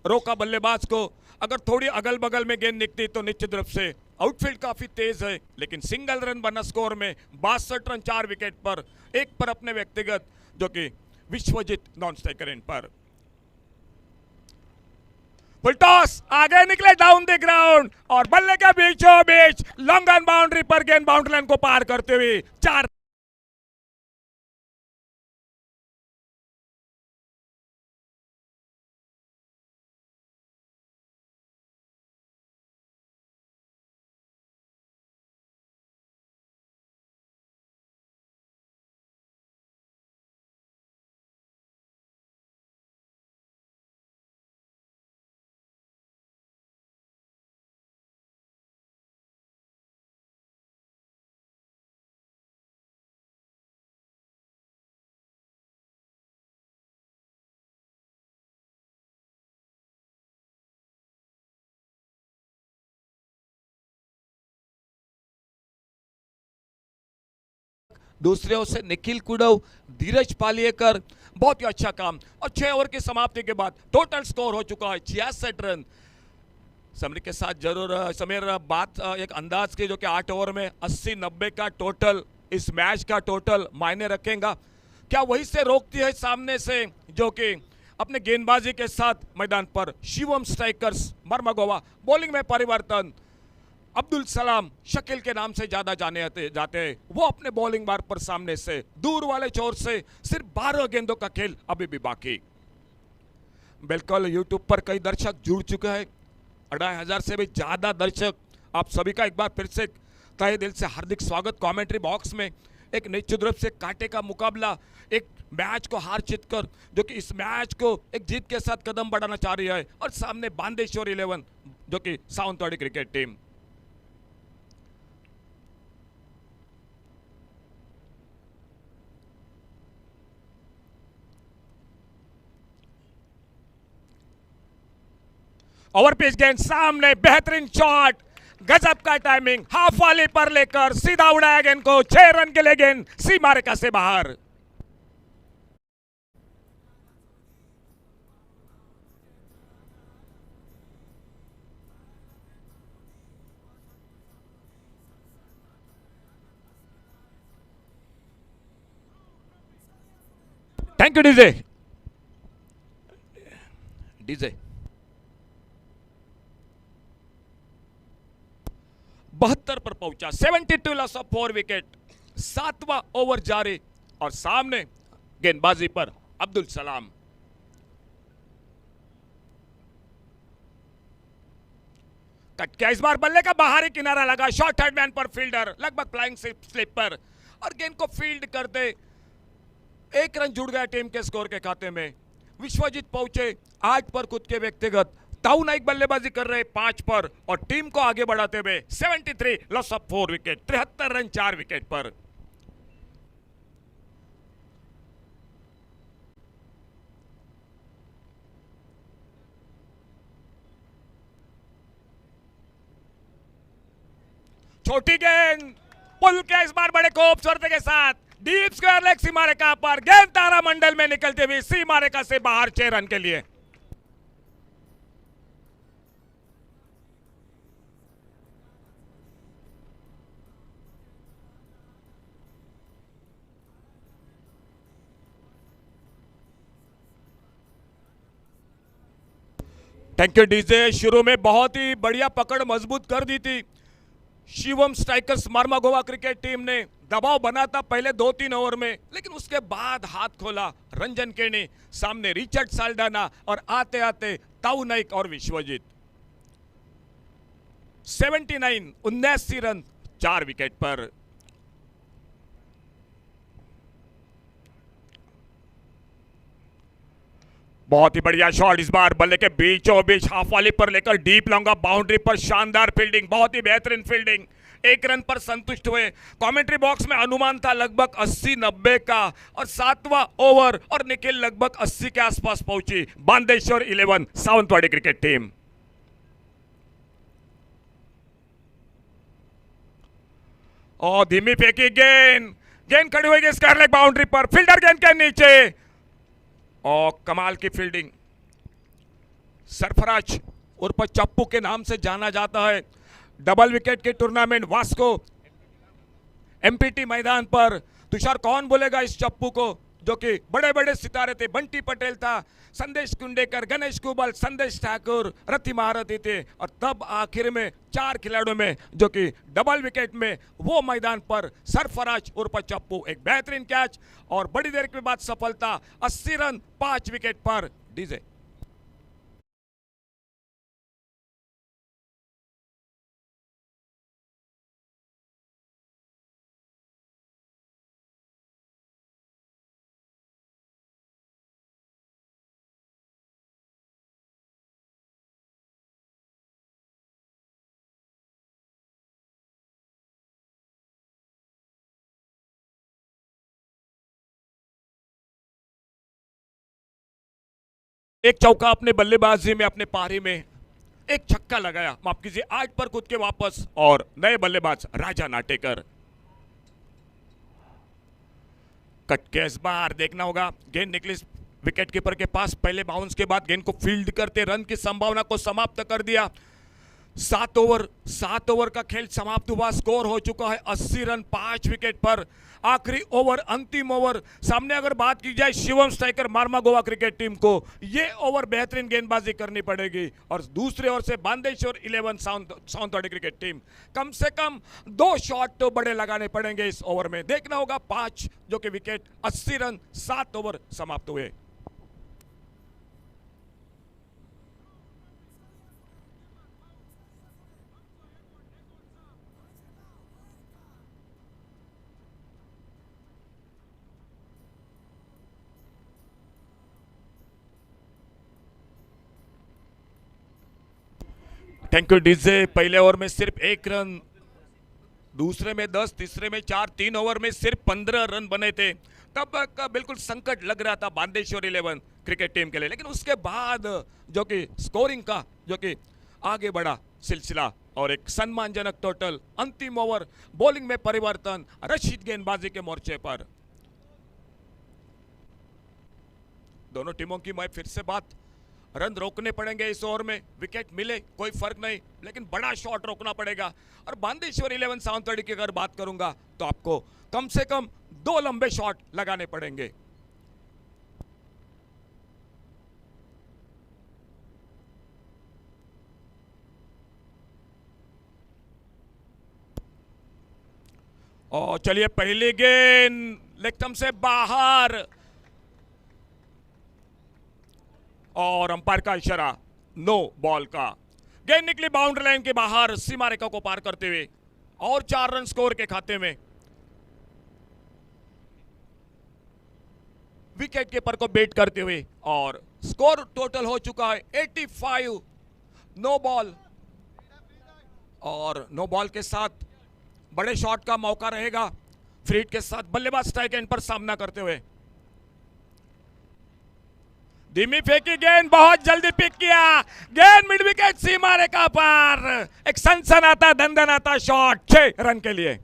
रोका बल्लेबाज को। अगर थोड़ी अगल बगल में गेंद निकलती तो निश्चित रूप से आउटफील्ड काफी तेज है, लेकिन सिंगल रन बना स्कोर में 62 रन 4 विकेट पर, 1 पर अपने व्यक्तिगत जो कि विश्वजीत नॉन स्ट्राइकर एंड पर। फुल टॉस, आगे निकले डाउन द ग्राउंड और बल्ले के बीचों बीच लॉन्ग ऑन बाउंड्री पर गेंद बाउंड्री लाइन को पार करते हुए 4। दूसरे ओर से निखिल कुड़व, धीरज पालियेकर, बहुत ही अच्छा काम। और 6 ओवर की समाप्ति के बाद टोटल स्कोर हो चुका है 66 रन। समीर के साथ जरूर समीर बात एक अंदाज की, जो कि 8 ओवर में 80-90 का टोटल इस मैच का टोटल मायने रखेगा। क्या वही से रोकती है सामने से जो कि अपने गेंदबाजी के साथ मैदान पर शिवम स्ट्राइकर्स मर्मागोवा। बॉलिंग में परिवर्तन, अब्दुल सलाम शकील के नाम से ज्यादा जाने जाते हैं, वो अपने बॉलिंग बार पर सामने से दूर वाले छोर से सिर्फ 12 गेंदों का खेल अभी भी बाकी। बिल्कुल यूट्यूब पर कई दर्शक जुड़ चुके हैं, 2500 से भी ज्यादा दर्शक। आप सभी का एक बार फिर से तहे दिल से हार्दिक स्वागत। कमेंट्री बॉक्स में एक निश्चित रूप से कांटे का मुकाबला, एक मैच को हार जीत कर जो कि इस मैच को एक जीत के साथ कदम बढ़ाना चाह रही है, और सामने बांदेश्वर 11 जो कि Sawantwadi cricket team. Over pitch गेंद सामने, बेहतरीन शॉट, गजब का टाइमिंग, हाफ वाली पर लेकर सीधा उड़ाया गेंद को। 6 रन के लिए गेंद सीमा रेखा से बाहर। Thank you DJ. डीजे 72 पर पहुंचा, 72 लॉस ऑफ 4 विकेट, 7वां ओवर जारी और सामने गेंदबाजी पर अब्दुल सलाम। कट किया, इस बार बल्ले का बाहरी किनारा लगा, शॉर्ट थर्ड मैन पर फील्डर लगभग फ्लाइंग स्लिप पर, और गेंद को फील्ड करते एक रन जुड़ गया टीम के स्कोर के खाते में। विश्वजीत पहुंचे 8 पर खुद के व्यक्तिगत, ताऊ नाइक बल्लेबाजी कर रहे 5 पर और टीम को आगे बढ़ाते हुए 73 loss of 4 wicket, 73 run 4 wicket पर। छोटी गेंद पुल के इस बार बड़े खूबसूरत के साथ डीप स्क्वायर लेग सीमा रेखा पर, गेंद तारा मंडल में निकलते हुए सीमा रेखा से बाहर 6 रन के लिए। Thank you DJ. शुरू में बहुत ही बढ़िया पकड़ मजबूत कर दी थी Shivam strikers Marmagoa cricket team ने, दबाव बना था पहले 2-3 ओवर में, लेकिन उसके बाद हाथ खोला रंजन केनी, सामने रिचर्ड साल्डाना और आते आते ताऊ नाइक और विश्वजीत। 79 रन 4 विकेट पर। बहुत ही बढ़िया शॉट, इस बार बल्ले के बीचों बीच हाफ वाली पर लेकर डीप लॉन्ग ऑफ बाउंड्री पर शानदार फील्डिंग, बहुत ही बेहतरीन फील्डिंग। 1 रन पर संतुष्ट हुए। कमेंट्री बॉक्स में अनुमान था लगभग 80-90 का, और 7वां ओवर और निखिल लगभग 80 के आसपास पहुंची बांदेश्वर 11 सावंतवाड़ी क्रिकेट टीम। और धीमी फेंकी गेंद, गेंद खड़ी हुई स्क्वायर लेग बाउंड्री पर, फील्डर गेंद के नीचे, और कमाल की फील्डिंग। सरफराज उर्फ चप्पू के नाम से जाना जाता है। डबल विकेट के टूर्नामेंट वास्को एमपीटी मैदान पर, तुषार कौन बोलेगा इस चप्पू को, जो कि बड़े बड़े सितारे थे। बंटी पटेल था, संदेश कुंडेकर, गणेश कुबल, संदेश ठाकुर, रति महारथी थे, और तब आखिर में 4 खिलाड़ियों में जो कि डबल विकेट में वो मैदान पर सरफराज उर्फ चप्पू, एक बेहतरीन कैच और बड़ी देर के बाद सफलता। 80 रन 5 विकेट पर। डीजे एक चौका अपने बल्लेबाजी में, अपने पारी में, एक छक्का लगाया, माफ कीजिए 8 पर खुद के वापस, और नए बल्लेबाज राजा नाटेकर। कट के इस बार देखना होगा, गेंद निकली विकेट कीपर के पास, पहले बाउंस के बाद गेंद को फील्ड करते रन की संभावना को समाप्त कर दिया। 7 ओवर का खेल समाप्त हुआ, स्कोर हो चुका है 80 रन 5 विकेट पर। आखिरी ओवर, अंतिम ओवर, सामने अगर बात की जाए Shivam striker Marmagoa cricket team को, ये ओवर बेहतरीन गेंदबाजी करनी पड़ेगी, और दूसरे ओर से बांदेश्वर 11 सावंतवाड़ी क्रिकेट टीम कम से कम 2 शॉट तो बड़े लगाने पड़ेंगे इस ओवर में। देखना होगा 5 जो कि विकेट, 80 रन 7 ओवर समाप्त हुए। Thank you DJ. पहले ओवर में सिर्फ 1 रन, दूसरे में 10, तीसरे में 4, 3 ओवर में सिर्फ 15 रन बने थे। तब का बिल्कुल संकट लग रहा था बांदेश्वर 11 क्रिकेट टीम के लिए, लेकिन उसके बाद जो कि स्कोरिंग का जो कि आगे बढ़ा सिलसिला, और एक सम्मानजनक टोटल। अंतिम ओवर, बॉलिंग में परिवर्तन, रशीद गेंदबाजी के मोर्चे पर। दोनों टीमों की मैं फिर से बात, रन रोकने पड़ेंगे इस ओवर में, विकेट मिले कोई फर्क नहीं, लेकिन बड़ा शॉट रोकना पड़ेगा। और बांदेश्वर 11 सावंतवाड़ी की अगर बात करूंगा तो आपको कम से कम 2 लंबे शॉट लगाने पड़ेंगे। और चलिए, पहली गेंद लेग स्टंप से बाहर, और अंपायर का इशारा नो बॉल का। गेंद निकली बाउंड्री लाइन के बाहर सीमा रेखा को पार करते हुए और 4 रन स्कोर के खाते में। विकेट कीपर को बेट करते हुए और स्कोर टोटल हो चुका है 85। नो बॉल और नो बॉल के साथ बड़े शॉट का मौका रहेगा फ्री हिट के साथ बल्लेबाज स्ट्राइक एंड पर सामना करते हुए। धीमी फेंकी गेंद बहुत जल्दी पिक किया, गेंद मिड विकेट सीमा रेखा पर, एक सनसनाता दंदनाता शॉट 6 रन के लिए।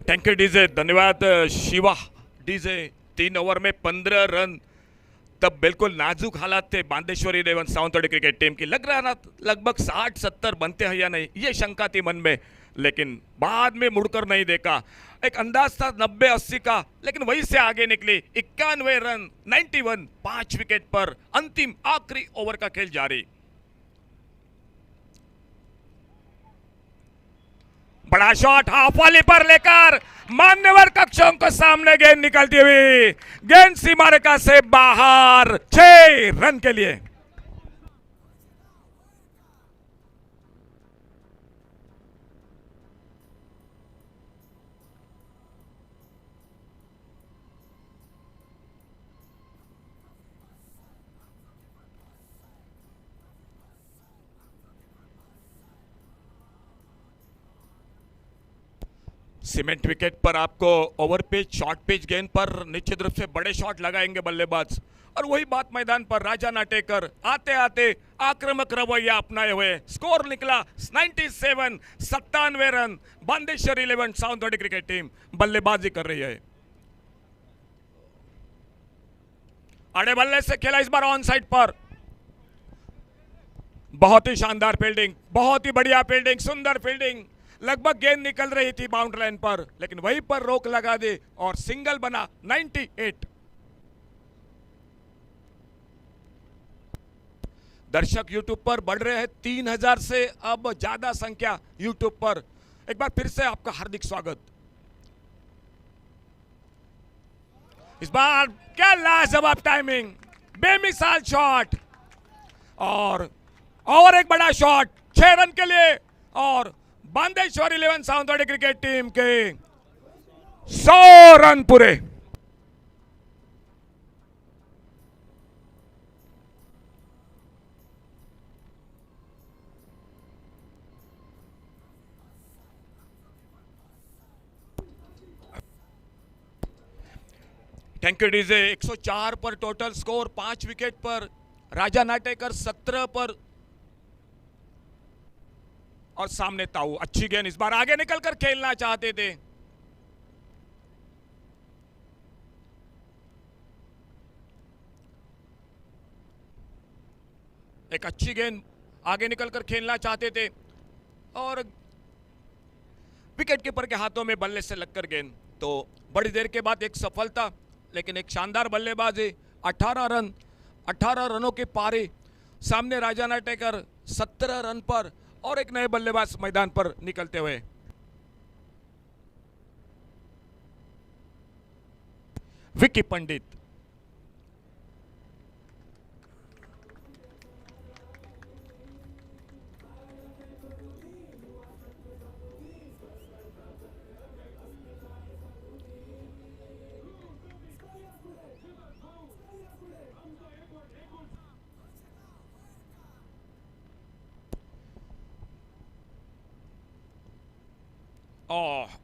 थैंक यू डीजे, धन्यवाद शिवा डीजे। 3 ओवर में 15 रन, तब बिल्कुल नाजुक हालात थे बांदेश्वरी इलेवन सावंतवाड़ी क्रिकेट टीम की। लग रहा ना लगभग 60-70 बनते हैं या नहीं, ये शंका थी मन में, लेकिन बाद में मुड़कर नहीं देखा। एक अंदाज था 90-80 का, लेकिन वहीं से आगे निकली 91 रन 91, 5 विकेट पर अंतिम आखिरी ओवर का खेल जारी। बड़ा शॉट हाफ वाली पर लेकर मान्यवर कक्षों को सामने गेंद निकलती हुई, गेंद सीमा रेखा से बाहर 6 रन के लिए। सीमेंट विकेट पर आपको ओवर पिच शॉर्ट पिच गेंद पर निश्चित रूप से बड़े शॉट लगाएंगे बल्लेबाज, और वही बात मैदान पर राजा नाटेकर आते आते आक्रामक रवैया अपनाए हुए। स्कोर निकला 97, 97 run. Bandeshwari eleven Sawantwadi cricket team बल्लेबाजी कर रही है। अड़े बल्ले से खेला इस बार ऑन साइड पर, बहुत ही शानदार फील्डिंग, बहुत ही बढ़िया फील्डिंग, सुंदर फील्डिंग। लगभग गेंद निकल रही थी बाउंड्री लाइन पर, लेकिन वहीं पर रोक लगा दे और सिंगल बना 98। दर्शक यूट्यूब पर बढ़ रहे हैं 3000 से अब ज्यादा संख्या यूट्यूब पर। एक बार फिर से आपका हार्दिक स्वागत। इस बार क्या लाजवाब टाइमिंग, बेमिसाल शॉट और एक बड़ा शॉट 6 रन के लिए, और Bandeshwar eleven Sawantwadi cricket team के 100 रन पूरे। Thank you DJ. 104 पर टोटल स्कोर, 5 विकेट पर राजा नाटेकर, 17 पर और सामने ताऊ। अच्छी गेंद, इस बार आगे निकलकर खेलना चाहते थे। एक अच्छी गेंद, आगे निकलकर खेलना चाहते थे और विकेट कीपर के हाथों में बल्ले से लगकर गेंद। तो बड़ी देर के बाद एक सफलता, लेकिन एक शानदार बल्लेबाजी। 18 रन, 18 रनों के पारी। सामने राजा नाटेकर 17 रन पर और एक नए बल्लेबाज मैदान पर निकलते हुए। विकी पंडित।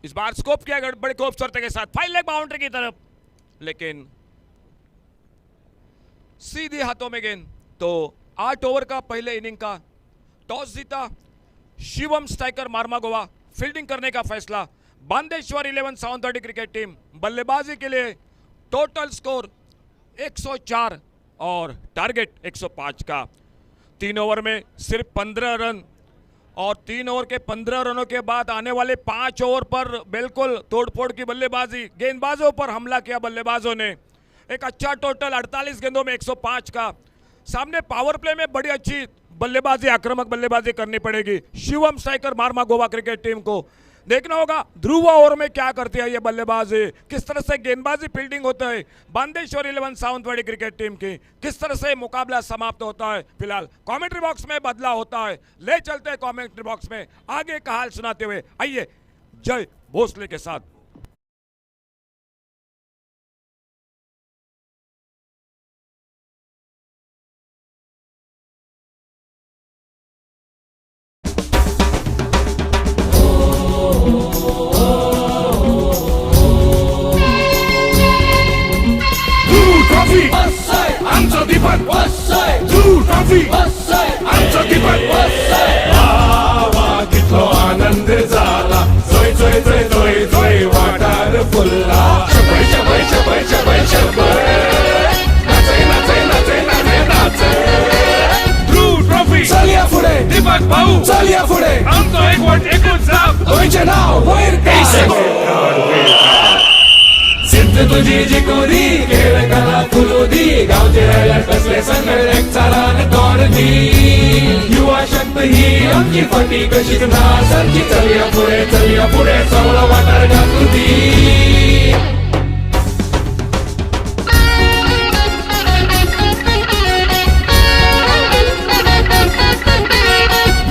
इस बार स्कोप किया बड़े खूबसूरती के साथ 5 लेग बाउंड्री की तरफ, लेकिन सीधे हाथों में गेंद। तो 8 ओवर का पहले इनिंग का टॉस जीता शिवम स्ट्राइकर मार्मागोवा, फील्डिंग करने का फैसला। Bandeshwar eleven Sawantwadi cricket team बल्लेबाजी के लिए टोटल स्कोर 104 और टारगेट 105 का। 3 ओवर में सिर्फ 15 रन, और 3 ओवर के 15 रनों के बाद आने वाले 5 ओवर पर बिल्कुल तोड़फोड़ की बल्लेबाजी, गेंदबाजों पर हमला किया बल्लेबाजों ने। एक अच्छा टोटल 48 गेंदों में 105 का। सामने पावर प्ले में बड़ी अच्छी बल्लेबाजी, आक्रामक बल्लेबाजी करनी पड़ेगी Shivam striker Marmagoa cricket team को। देखना होगा ध्रुव ओवर में क्या करती है ये बल्लेबाजी, किस तरह से गेंदबाजी फील्डिंग होता है बांदेश्वर 11 सावंतवाड़ी क्रिकेट टीम की, किस तरह से मुकाबला समाप्त होता है। फिलहाल कमेंट्री बॉक्स में बदला होता है, ले चलते हैं कमेंट्री बॉक्स में आगे का हाल सुनाते हुए। आइए जय भोसले के साथ। आमचं दीपक ट्रॉफी आमचं दीपक वा कितलो आनंद झाला, जोय जोय जोय जोय जोय वाटार फुलला, शबय शबय शबय शबय शबय नाचे नाचे नाचे नाचे नाचे। ध्रुव ट्रॉफी चलिया पुढे, दीपक भाऊ चलिया पुढे, आमचं एक वाट एकूच जाप, गोयचे नाव वैर सिद्ध तुझी जी कोरी खेळ कला फुलोदी, गावचे रायला कसले संगळ एक चारान तोडदी। युवा शक्ती ही आमची फटी कशीच नासारखी, चलिया पुढे सवळ वाटार घालूदी।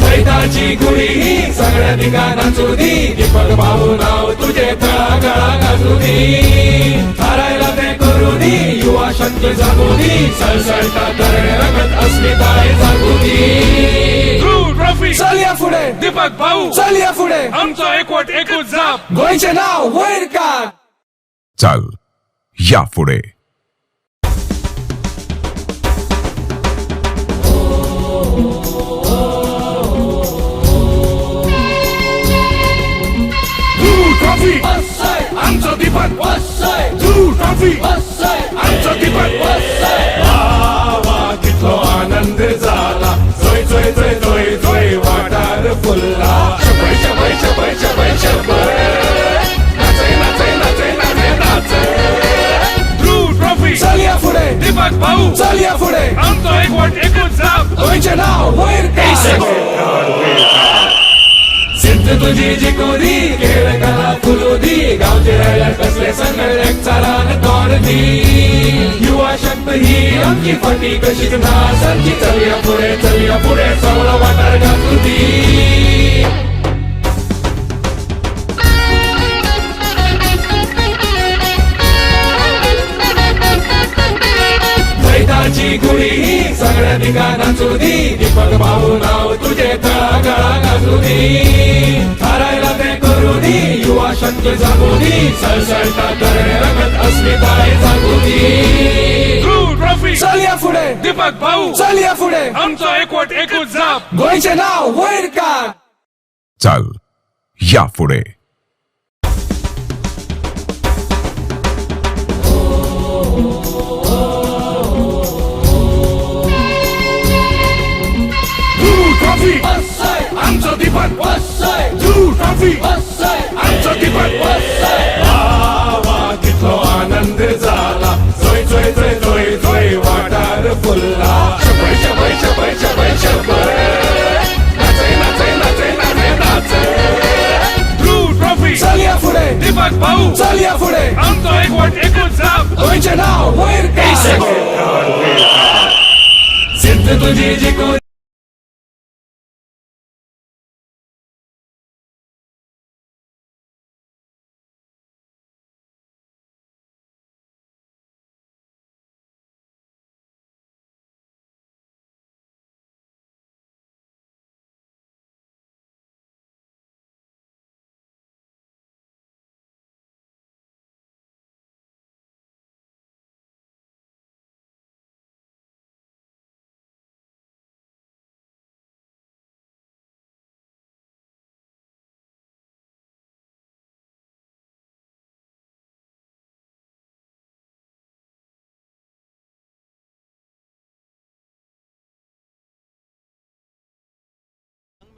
मैदाची गुढी ही सगळ्या ठिकाणा चुदी, दीपक भाऊ नाव तुझे तळागाळा गाजूदी। हारायला ते करूदी, युवा शक्ती जागूदी, सळसळता तरणे रंगत अस्मिताय जागूदी। ध्रुव ट्रॉफी चलिया पुढे, दीपक भाऊ चलिया पुढे, आमचा एकवट एकूच जाप, गोयचे नाव वैर काढ। चल या पुढे। आमचं दीपक ध्रुव ट्रॉफी आमचं दीपक वा कितलो आनंद झाला, जोय जोय जोय जोय जोय वाटार फुलला, शबय शबय शबय शबय शबय नाचे नाचे नाचे नाचे नाचे। ध्रुव ट्रॉफी चलिया पुढे, दीपक भाऊ चलिया पुढे, आमचं एक वाट एकूच जाप, गोयचे नाव वैर सिद्ध तुझी जी कोरी खेळ कला फुलोदी, गावचे रायला कसले संगळ एक चारान तोडदी। युवा शक्ती ही आमची फटी कशीच नासारखी, चलिया पुढे सवळ वाटार घालूदी। मैदाची गुढी ही सगळ्या ठिकाणा चुदी, दीपक भाऊ नाव तुझे तळागाळा गाजूदी। हारायला ते करूदी, युवा शक्ती जागूदी, सळसळता तरणे रंगत अस्मिताय जागूदी। ध्रुव ट्रॉफी चलिया पुढे, दीपक भाऊ चलिया पुढे, आमचा एकवट एकूच जाप, गोयचे नाव वैर काढ। चल या पुढे। आमचं दीपक ध्रुव ट्रॉफी आमचं दीपक वा कितलो आनंद झाला, जोय जोय जोय जोय जोय वाटार फुलला, शबय शबय शबय शबय शबय नाचे नाचे नाचे नाचे नाचे। ध्रुव ट्रॉफी चलिया पुढे, दीपक भाऊ चलिया पुढे, आमचं एक वाट एकूच जाप, गोयचे नाव वैर सिद्ध तुझी जी कोरी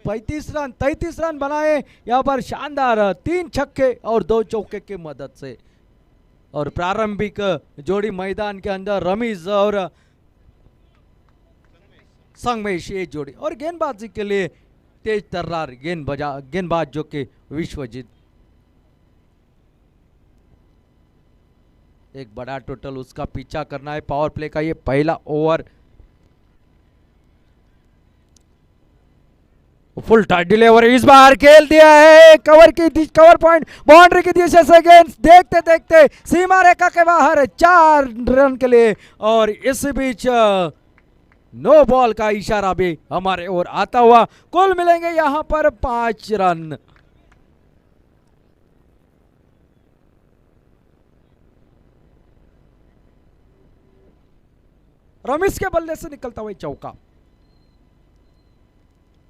पैंतीस रन 33 रन बनाए यहाँ पर शानदार 3 छक्के और 2 चौके की मदद से। और प्रारंभिक जोड़ी मैदान के अंदर रमीज और संगमेश ये जोड़ी, और गेंदबाजी के लिए तेज तर्रार गेंदबाज जो कि विश्वजीत। एक बड़ा टोटल उसका पीछा करना है। पावर प्ले का ये पहला ओवर, फुल टाइट डिलीवरी इस बार खेल दिया है। कवर पॉइंट बाउंड्री की दिशा से गेंद देखते देखते सीमा रेखा के बाहर 4 रन के लिए, और इस बीच नो बॉल का इशारा भी हमारे ओर आता हुआ। कुल मिलेंगे यहां पर 5 रन। रमेश के बल्ले से निकलता हुआ चौका,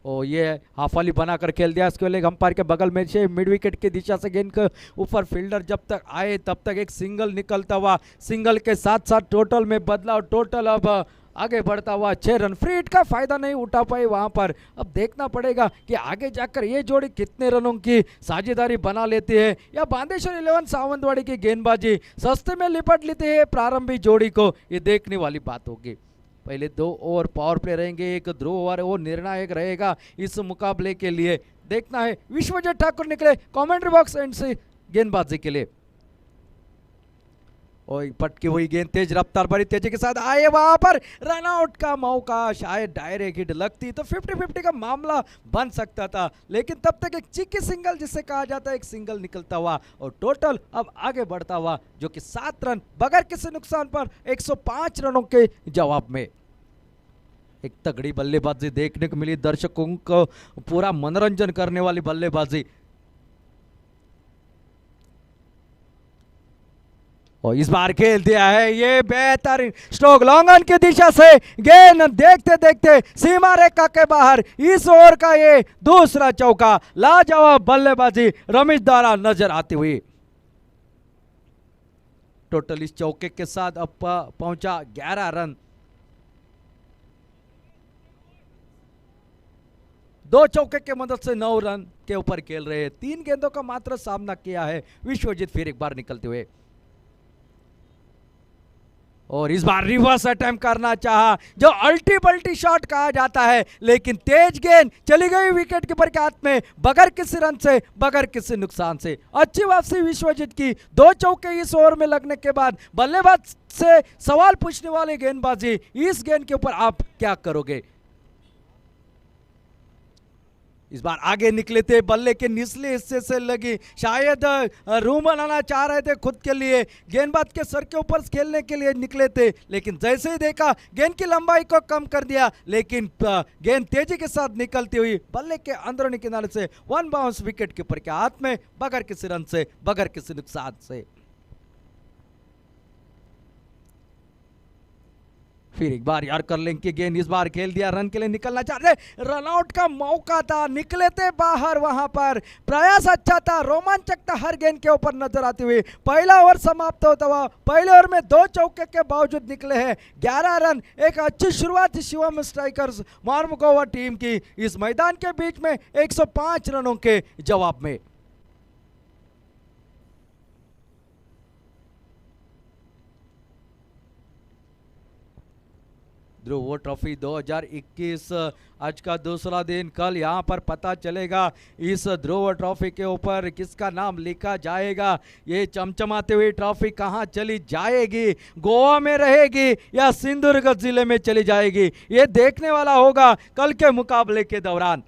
ओ ये हाफ वाली बनाकर खेल दिया। इसके लेग अंपायर के बगल में से मिड विकेट की दिशा से गेंद के ऊपर फील्डर जब तक आए तब तक एक सिंगल निकलता हुआ, सिंगल के साथ साथ टोटल में बदलाव। टोटल अब आगे बढ़ता हुआ 6 रन। फ्री हिट का फायदा नहीं उठा पाए वहां पर। अब देखना पड़ेगा कि आगे जाकर ये जोड़ी कितने रनों की साझेदारी बना लेती है, या बांदेश्वर 11 सावंतवाड़ी की गेंदबाजी सस्ते में लिपट लेती है प्रारंभिक जोड़ी को, ये देखने वाली बात होगी। पहले 2 ओवर पावर प्ले रहेंगे, एक ध्रुव ओवर वो निर्णायक रहेगा इस मुकाबले के लिए। देखना है विश्वजीत ठाकुर निकले कमेंट्री बॉक्स एंड से गेंदबाजी के लिए, और पटकी हुई गेंद तेज रफ्तार बड़ी तेजी के साथ आए, वहां पर रन आउट का मौका, शायद डायरेक्ट हिट लगती तो 50-50 का मामला बन सकता था, लेकिन तब तक एक चिक्की सिंगल जिसे कहा जाता है, एक सिंगल निकलता हुआ, और टोटल अब आगे बढ़ता हुआ जो कि 7 रन बगैर किसी नुकसान पर 105 रनों के जवाब में। एक तगड़ी बल्लेबाजी देखने को मिली, दर्शकों को पूरा मनोरंजन करने वाली बल्लेबाजी, और इस बार खेल दिया है ये बेहतरीन स्ट्रोक लॉन्ग ऑन की दिशा से, गेंद देखते देखते सीमा रेखा के बाहर। इस ओवर का ये दूसरा चौका, लाजवाब बल्लेबाजी रमेश द्वारा नजर आती हुई। टोटल इस चौके के साथ अब पहुंचा 11 रन। 2 चौके के मदद से 9 रन के ऊपर खेल रहे हैं। 3 गेंदों का मात्र सामना किया है विश्वजीत फिर एक बार निकलते हुए, और इस बार रिवर्स अटेम्प्ट करना चाहा, जो अल्टी पल्टी शॉट कहा जाता है, लेकिन तेज गेंद चली गई विकेट कीपर के हाथ में बगैर किसी रन से, बगैर किसी नुकसान से। अच्छी वापसी विश्वजीत की। 2 चौके इस ओवर में लगने के बाद बल्लेबाज से सवाल पूछने वाली गेंदबाजी, इस गेंद के ऊपर आप क्या करोगे। इस बार आगे निकले थे, बल्ले के निचले हिस्से से लगी, शायद रूम बनाना चाह रहे थे खुद के लिए, गेंदबाज के सर के ऊपर खेलने के लिए निकले थे, लेकिन जैसे ही देखा गेंद की लंबाई को कम कर दिया, लेकिन गेंद तेजी के साथ निकलती हुई बल्ले के अंदरूनी किनारे से 1 बाउंस विकेट कीपर के हाथ में बगैर किसी रन से, बगैर किसी नुकसान से। फिर एक बार यार कर लेंगे कि गेंद इस बार खेल दिया, रन के लिए निकलना चाहते, रन आउट का मौका था, निकले थे बाहर, वहां पर प्रयास अच्छा था, रोमांचक था हर गेंद के ऊपर नजर आती हुई। पहला ओवर समाप्त होता हुआ, पहले ओवर में 2 चौके के बावजूद निकले हैं 11 रन। एक अच्छी शुरुआत शिवम स्ट्राइकर्स मारमुगोवा टीम की इस मैदान के बीच में 105 रनों के जवाब में। ध्रुव ट्रॉफी 2021 आज का दूसरा दिन, कल यहां पर पता चलेगा इस ध्रुव ट्रॉफी के ऊपर किसका नाम लिखा जाएगा। ये चमचमाती हुई ट्रॉफी कहां चली जाएगी, गोवा में रहेगी या सिंधुदुर्ग जिले में चली जाएगी, ये देखने वाला होगा कल के मुकाबले के दौरान।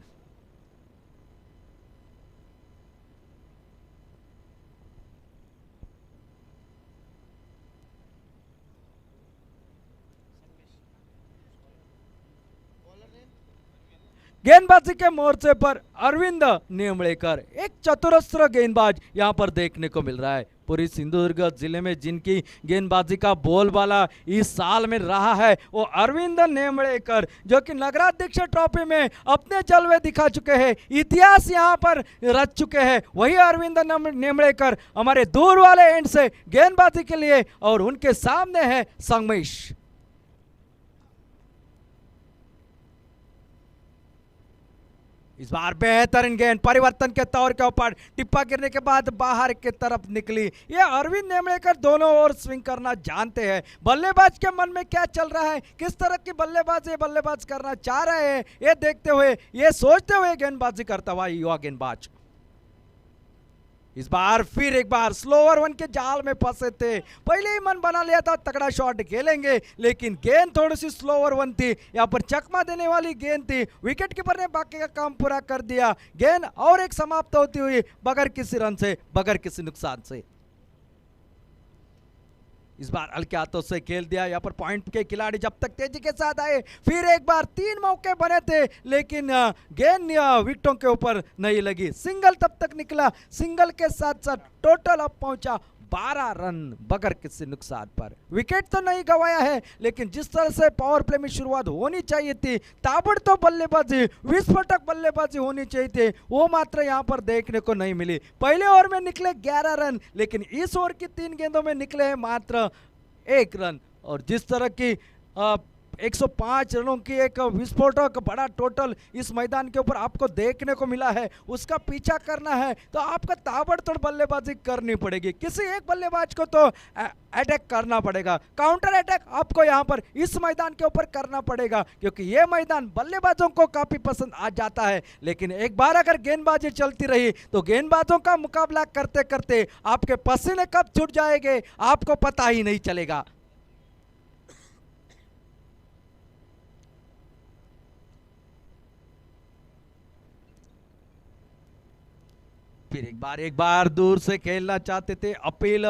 गेंदबाजी के मोर्चे पर अरविंद नेमड़ेकर, एक चतुरस्त्र गेंदबाज यहां पर देखने को मिल रहा है। पूरी सिंधुदुर्ग जिले में जिनकी गेंदबाजी का बोलबाला इस साल में रहा है, वो अरविंद नेमड़ेकर, जो कि नगराध्यक्ष ट्रॉफी में अपने जलवे दिखा चुके हैं, इतिहास यहां पर रच चुके हैं। वही अरविंद नेमड़ेकर हमारे दूर वाले एंड से गेंदबाजी के लिए, और उनके सामने है संगमेश। इस बार बेहतरीन गेंद परिवर्तन के तौर के ऊपर टिप्पा गिरने के बाद बाहर की तरफ निकली। ये अरविंद नेमलेकर दोनों ओर स्विंग करना जानते हैं। बल्लेबाज के मन में क्या चल रहा है, किस तरह की बल्लेबाजी बल्लेबाज करना चाह रहे हैं, ये देखते हुए, ये सोचते हुए गेंदबाजी करता हुआ युवा गेंदबाज। इस बार फिर एक बार स्लोअर वन के जाल में फंसे थे। पहले ही मन बना लिया था तगड़ा शॉट खेलेंगे, लेकिन गेंद थोड़ी सी स्लोअर वन थी। यहाँ पर चकमा देने वाली गेंद थी। विकेट कीपर ने बाकी का काम पूरा कर दिया। गेंद और एक समाप्त होती हुई बगैर किसी रन से, बगैर किसी नुकसान से। इस बार हल्के हाथों से खेल दिया। यहाँ पर पॉइंट के खिलाड़ी जब तक तेजी के साथ आए, फिर एक बार 3 मौके बने थे, लेकिन गेंद विकेटों के ऊपर नहीं लगी। सिंगल तब तक निकला, सिंगल के साथ साथ टोटल अब पहुंचा 12 रन बगैर किसी नुकसान पर। विकेट तो नहीं गंवाया है, लेकिन जिस तरह से पावर प्ले में शुरुआत होनी चाहिए थी, ताबड़तोड़ बल्लेबाजी, विस्फोटक बल्लेबाजी होनी चाहिए थी, वो मात्र यहां पर देखने को नहीं मिली। पहले ओवर में निकले 11 रन, लेकिन इस ओवर की 3 गेंदों में निकले हैं मात्र 1 रन। और जिस तरह की 105 रनों की एक विस्फोटक बड़ा टोटल इस मैदान के ऊपर आपको देखने को मिला है, उसका पीछा करना है तो आपको ताबड़तोड़ बल्लेबाजी करनी पड़ेगी। किसी एक बल्लेबाज को तो अटैक करना पड़ेगा, काउंटर अटैक आपको यहां पर इस मैदान के ऊपर करना पड़ेगा, क्योंकि यह मैदान बल्लेबाजों को काफी पसंद आ जाता है। लेकिन एक बार अगर गेंदबाजी चलती रही तो गेंदबाजों का मुकाबला करते करते आपके पसीने कब छूट जाएंगे आपको पता ही नहीं चलेगा। फिर एक बार दूर से खेलना चाहते थे, अपील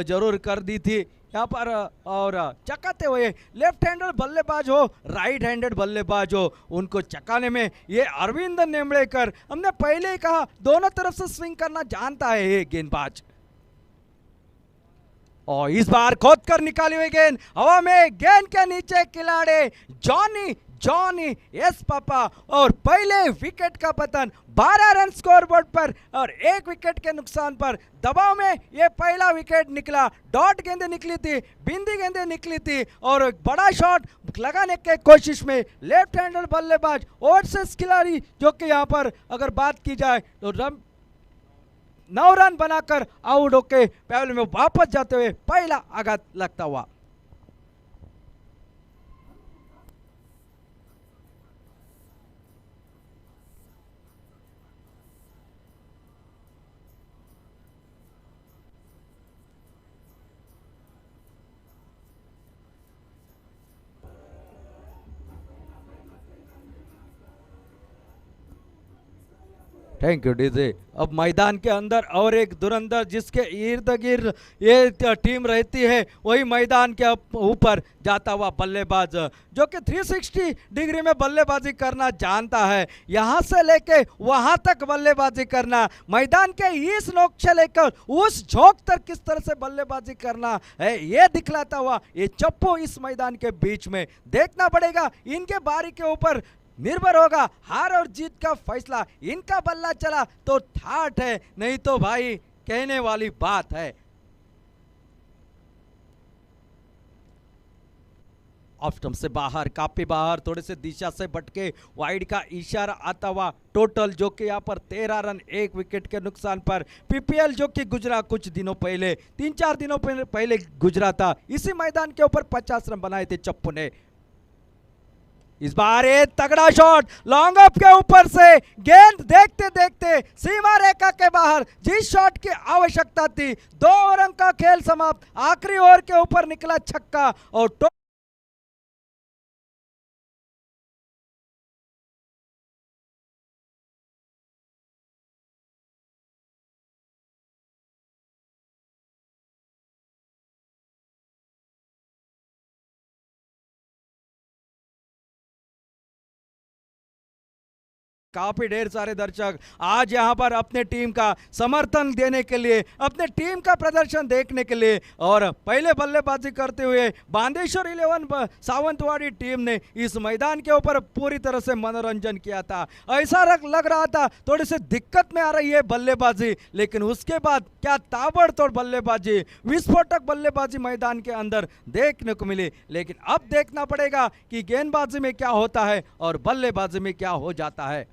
जरूर कर दी थी यहाँ पर। और चकाते हुए लेफ्ट हैंडर बल्लेबाज हो, राइट हैंडेड बल्लेबाज हो, उनको चकाने में ये अरविंद नेमलेकर, हमने पहले ही कहा, दोनों तरफ से स्विंग करना जानता है ये गेंदबाज। और इस बार खोद कर निकाली हुई गेंद हवा में, गेंद के नीचे खिलाड़ी जॉनी यस पापा, और पहले विकेट का पतन। 12 रन स्कोरबोर्ड पर और 1 विकेट के नुकसान पर दबाव में ये पहला विकेट निकला। डॉट गेंदें निकली थी, बिंदी गेंदें निकली थी, और एक बड़ा शॉट लगाने के कोशिश में लेफ्ट हैंडर बल्लेबाज ओवरसीज खिलाड़ी, जो कि यहाँ पर अगर बात की जाए तो 9 रन बनाकर आउट होके पहले में वापस जाते हुए पहला आघात लगता हुआ। Thank you DJ. अब मैदान के अंदर और एक धुरंधर जिसके इर्द गिर्द ये टीम रहती है, वही मैदान के ऊपर जाता हुआ बल्लेबाज, जो कि 360 डिग्री में बल्लेबाजी करना जानता है। यहां से लेके वहां तक बल्लेबाजी करना, मैदान के इस नोक से लेकर उस झोंक तक किस तरह से बल्लेबाजी करना है, ये दिखलाता हुआ ये चप्पू इस मैदान के बीच में। देखना पड़ेगा, इनके बारी के ऊपर निर्भर होगा हार और जीत का फैसला। इनका बल्ला चला तो ठाठ है, नहीं तो भाई कहने वाली बात है। ऑफ स्टंप से बाहर, काफी बाहर, थोड़े से दिशा से भटके, वाइड का इशारा आता हुआ टोटल, जो कि यहाँ पर 13 रन 1 विकेट के नुकसान पर। पीपीएल जो कि गुजरा कुछ दिनों पहले, 3-4 दिनों पहले गुजरा था, इसी मैदान के ऊपर 50 रन बनाए थे चप्पू ने। इस बार एक तगड़ा शॉट लॉन्ग ऑफ के ऊपर से, गेंद देखते देखते सीमा रेखा के बाहर, जिस शॉट की आवश्यकता थी। 2 ओवर का खेल समाप्त, आखिरी ओवर के ऊपर निकला छक्का और काफी ढेर सारे दर्शक आज यहां पर अपने टीम का समर्थन देने के लिए, अपने टीम का प्रदर्शन देखने के लिए, और पहले बल्लेबाजी करते हुए बांदेश्वर 11 सावंतवाड़ी टीम ने इस मैदान के ऊपर पूरी तरह से मनोरंजन किया था। ऐसा लग रहा था थोड़ी सी दिक्कत में आ रही है बल्लेबाजी, लेकिन उसके बाद क्या ताबड़तोड़ बल्लेबाजी, विस्फोटक बल्लेबाजी मैदान के अंदर देखने को मिली। लेकिन अब देखना पड़ेगा कि गेंदबाजी में क्या होता है और बल्लेबाजी में क्या हो जाता है।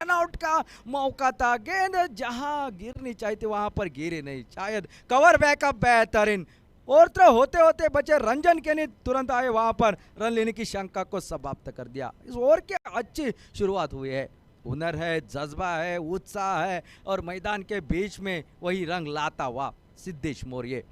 रन आउट का मौका था, गेंद जहां गिरनी चाहिए थी वहां पर गिरी नहीं, शायद कवर बैकअप बेहतरीन और तो होते होते बचे रंजन के ने तुरंत आए वहां पर रन लेने की शंका को समाप्त कर दिया। इस ओवर की अच्छी शुरुआत हुई है, हुनर है, जज्बा है, उत्साह है और मैदान के बीच में वही रंग लाता हुआ सिद्धेश मौर्य।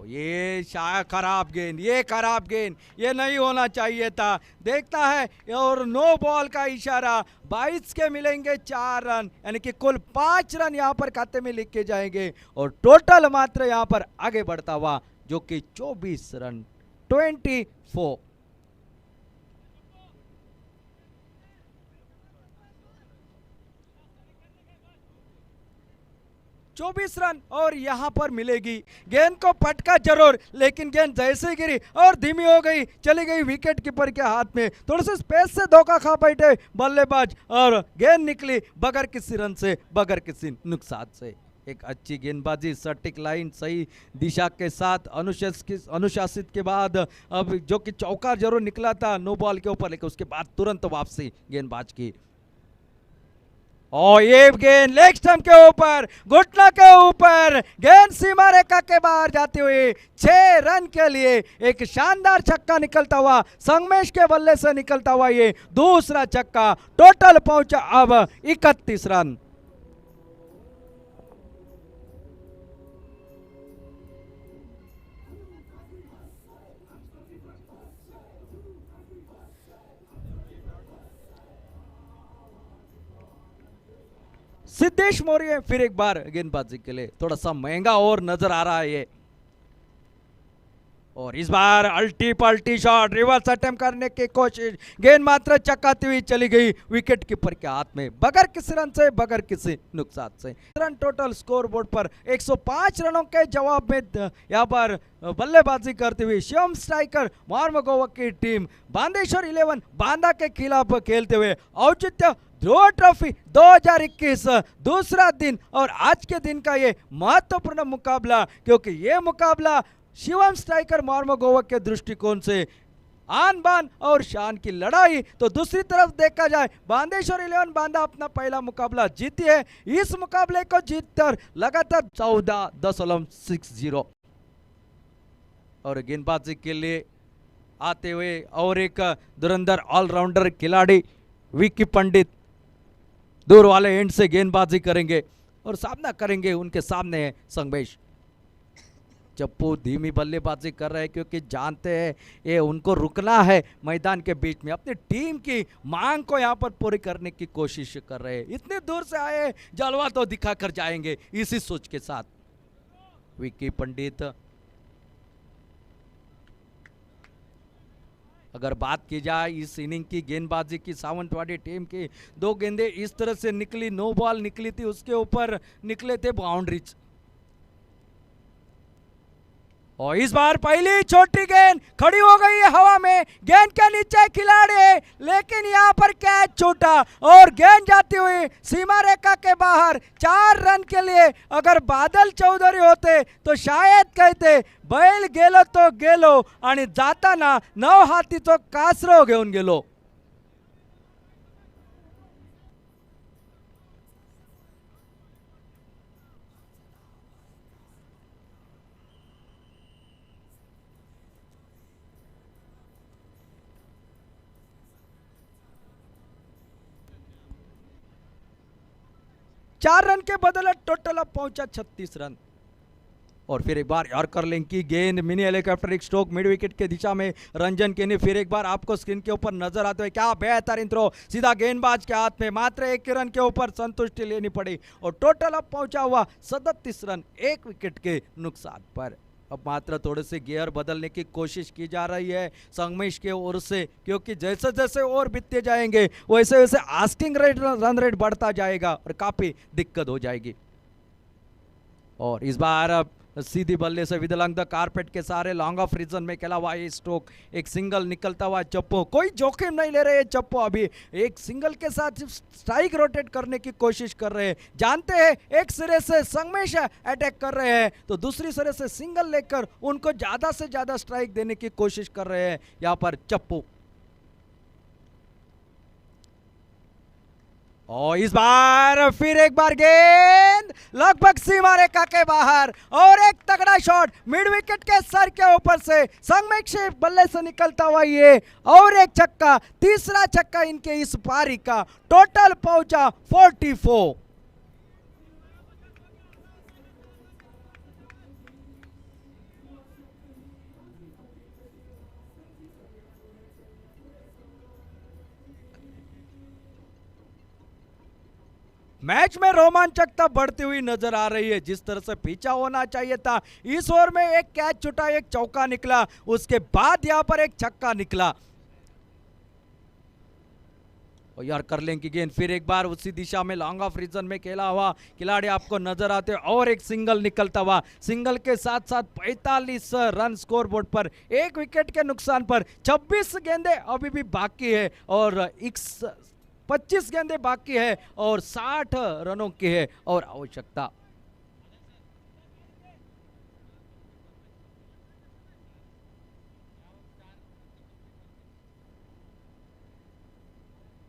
ये शायद खराब गेंद, ये खराब गेंद, ये नहीं होना चाहिए था। देखता है और नो बॉल का इशारा, 22 के मिलेंगे 4 रन, यानी कि कुल 5 रन यहां पर खाते में लिखे जाएंगे और टोटल मात्र यहां पर आगे बढ़ता हुआ जो कि 24 रन 24 24 रन और यहां पर मिलेगी। गेंद को पटका जरूर, लेकिन गेंद जैसे गिरी और धीमी हो गई, चली गई विकेट कीपर के हाथ में। थोड़े से स्पेस से धोखा खा बैठे बल्लेबाज और गेंद निकली बगैर किसी रन से, बगैर किसी नुकसान से। एक अच्छी गेंदबाजी, सटीक लाइन, सही दिशा के साथ अनुशासित के बाद अब जो कि चौका जरूर निकला था नो बॉल के ऊपर, लेकिन उसके बाद तुरंत वापसी गेंदबाज की। और ये गेंद लेग स्टंप के ऊपर, घुटना के ऊपर, गेंद सीमा रेखा के बाहर जाती हुई 6 रन के लिए एक शानदार छक्का निकलता हुआ, संगमेश के बल्ले से निकलता हुआ ये दूसरा छक्का। टोटल पहुंचा अब 31 रन। सिद्धेश मौर्य फिर एक बार गेंदबाजी के लिए थोड़ा सा महंगा और नजर आ रहा है ये, और इस बार अल्टी पल्टी शॉट, रिवर्स अटेम्प्ट करने की कोशिश, गेंद मात्र चक्काती हुई चली गई विकेट कीपर के हाथ में, बगैर किसी रन से, बगैर किसी नुकसान से। रन टोटल स्कोर बोर्ड पर 105 रनों के जवाब में यहाँ पर बल्लेबाजी करते हुए शिवम स्ट्राइकर मार्मगोवा की टीम बांदेश्वर 11 बांदा के खिलाफ खेलते हुए औचित्य ध्रुव ट्रॉफी 2021 दूसरा दिन और आज के दिन का ये महत्वपूर्ण मुकाबला, क्योंकि ये मुकाबला शिवम स्ट्राइकर मार्मगोवा के दृष्टिकोण से आन बान और शान की लड़ाई, तो दूसरी तरफ देखा जाए बांदेश्वर 11 बांदा अपना पहला मुकाबला जीती है। इस मुकाबले को जीतकर लगातार 14.60 और गेंदबाजी के लिए आते हुए और एक धुरंधर ऑलराउंडर खिलाड़ी विकी पंडित दूर वाले एंड से गेंदबाजी करेंगे और सामना करेंगे, उनके सामने है संगमेश। चप्पू धीमी बल्लेबाजी कर रहे हैं क्योंकि जानते हैं ये उनको रुकना है मैदान के बीच में, अपनी टीम की मांग को यहाँ पर पूरी करने की कोशिश कर रहे हैं। इतने दूर से आए, जलवा तो दिखा कर जाएंगे, इसी सोच के साथ विकी पंडित। अगर बात की जाए इस इनिंग की गेंदबाजी की, सावंतवाड़ी टीम की 2 गेंदें इस तरह से निकली, नो बॉल निकली थी, उसके ऊपर निकले थे बाउंड्रीज। और इस बार पहली छोटी गेंद खड़ी हो गई है हवा में, गेंद के नीचे खिलाड़ी, लेकिन यहां पर कैच छूटा और गेंद जाती हुई सीमा रेखा के बाहर 4 रन के लिए। अगर बादल चौधरी होते तो शायद कहते बैल गेलो तो गेलो आणि जाताना 9 हातीचो कासरो घेऊन गेलो। चार रन के बदले टोटल अब पहुंचा 36 रन। और फिर एक बार यॉर्कर लिंक की गेंद, mini helicopter stroke mid wicket के दिशा में रंजन के ने फिर एक बार आपको स्क्रीन के ऊपर नजर आते हुए, क्या बेहतरीन थ्रो, सीधा गेंदबाज के हाथ में, मात्र 1 रन के ऊपर संतुष्टि लेनी पड़ी और टोटल अब पहुंचा हुआ 37 रन 1 विकेट के नुकसान पर। अब मात्र थोड़े से गियर बदलने की कोशिश की जा रही है संगमेश के ओर से, क्योंकि जैसे जैसे और बीतते जाएंगे वैसे वैसे आस्किंग रेट, रन रेट बढ़ता जाएगा और काफी दिक्कत हो जाएगी। और इस बार अब सीधी बल्ले से विद अलॉन्ग द कारपेट के सारे लॉन्ग ऑफ रीजन में खेला हुआ ये स्ट्रोक, एक सिंगल निकलता हुआ चप्पू, कोई जोखिम नहीं ले रहे चप्पू, अभी एक सिंगल के साथ स्ट्राइक रोटेट करने की कोशिश कर रहे हैं। जानते हैं एक सिरे से संगमेश अटैक कर रहे हैं तो दूसरी सिरे से सिंगल लेकर उनको ज्यादा से ज्यादा स्ट्राइक देने की कोशिश कर रहे हैं यहाँ पर चप्पू। और इस बार फिर एक बार गेंद लगभग सीमा रेखा के बाहर और एक तगड़ा शॉट मिड विकेट के सर के ऊपर से संगमेश बल्ले से निकलता हुआ ये और एक छक्का, तीसरा छक्का इनके इस पारी का। टोटल पहुंचा 44। मैच में रोमांचकता बढ़ती हुई नजर आ रही है। जिस तरह से पीछा होना चाहिए था, इस ओवर में एक कैच छूटा, एक चौका निकला, उसके बाद यहां पर एक छक्का निकला। और यार कर लें की गेंद फिर एक बार उसी दिशा में लॉन्ग ऑफ रीजन में खेला हुआ खिलाड़ी आपको नजर आते और एक सिंगल निकलता हुआ। सिंगल के साथ साथ 45 रन स्कोर बोर्ड पर, एक विकेट के नुकसान पर। 26 गेंदें अभी भी बाकी है और 25 गेंदें बाकी है और 60 रनों की है और आवश्यकता।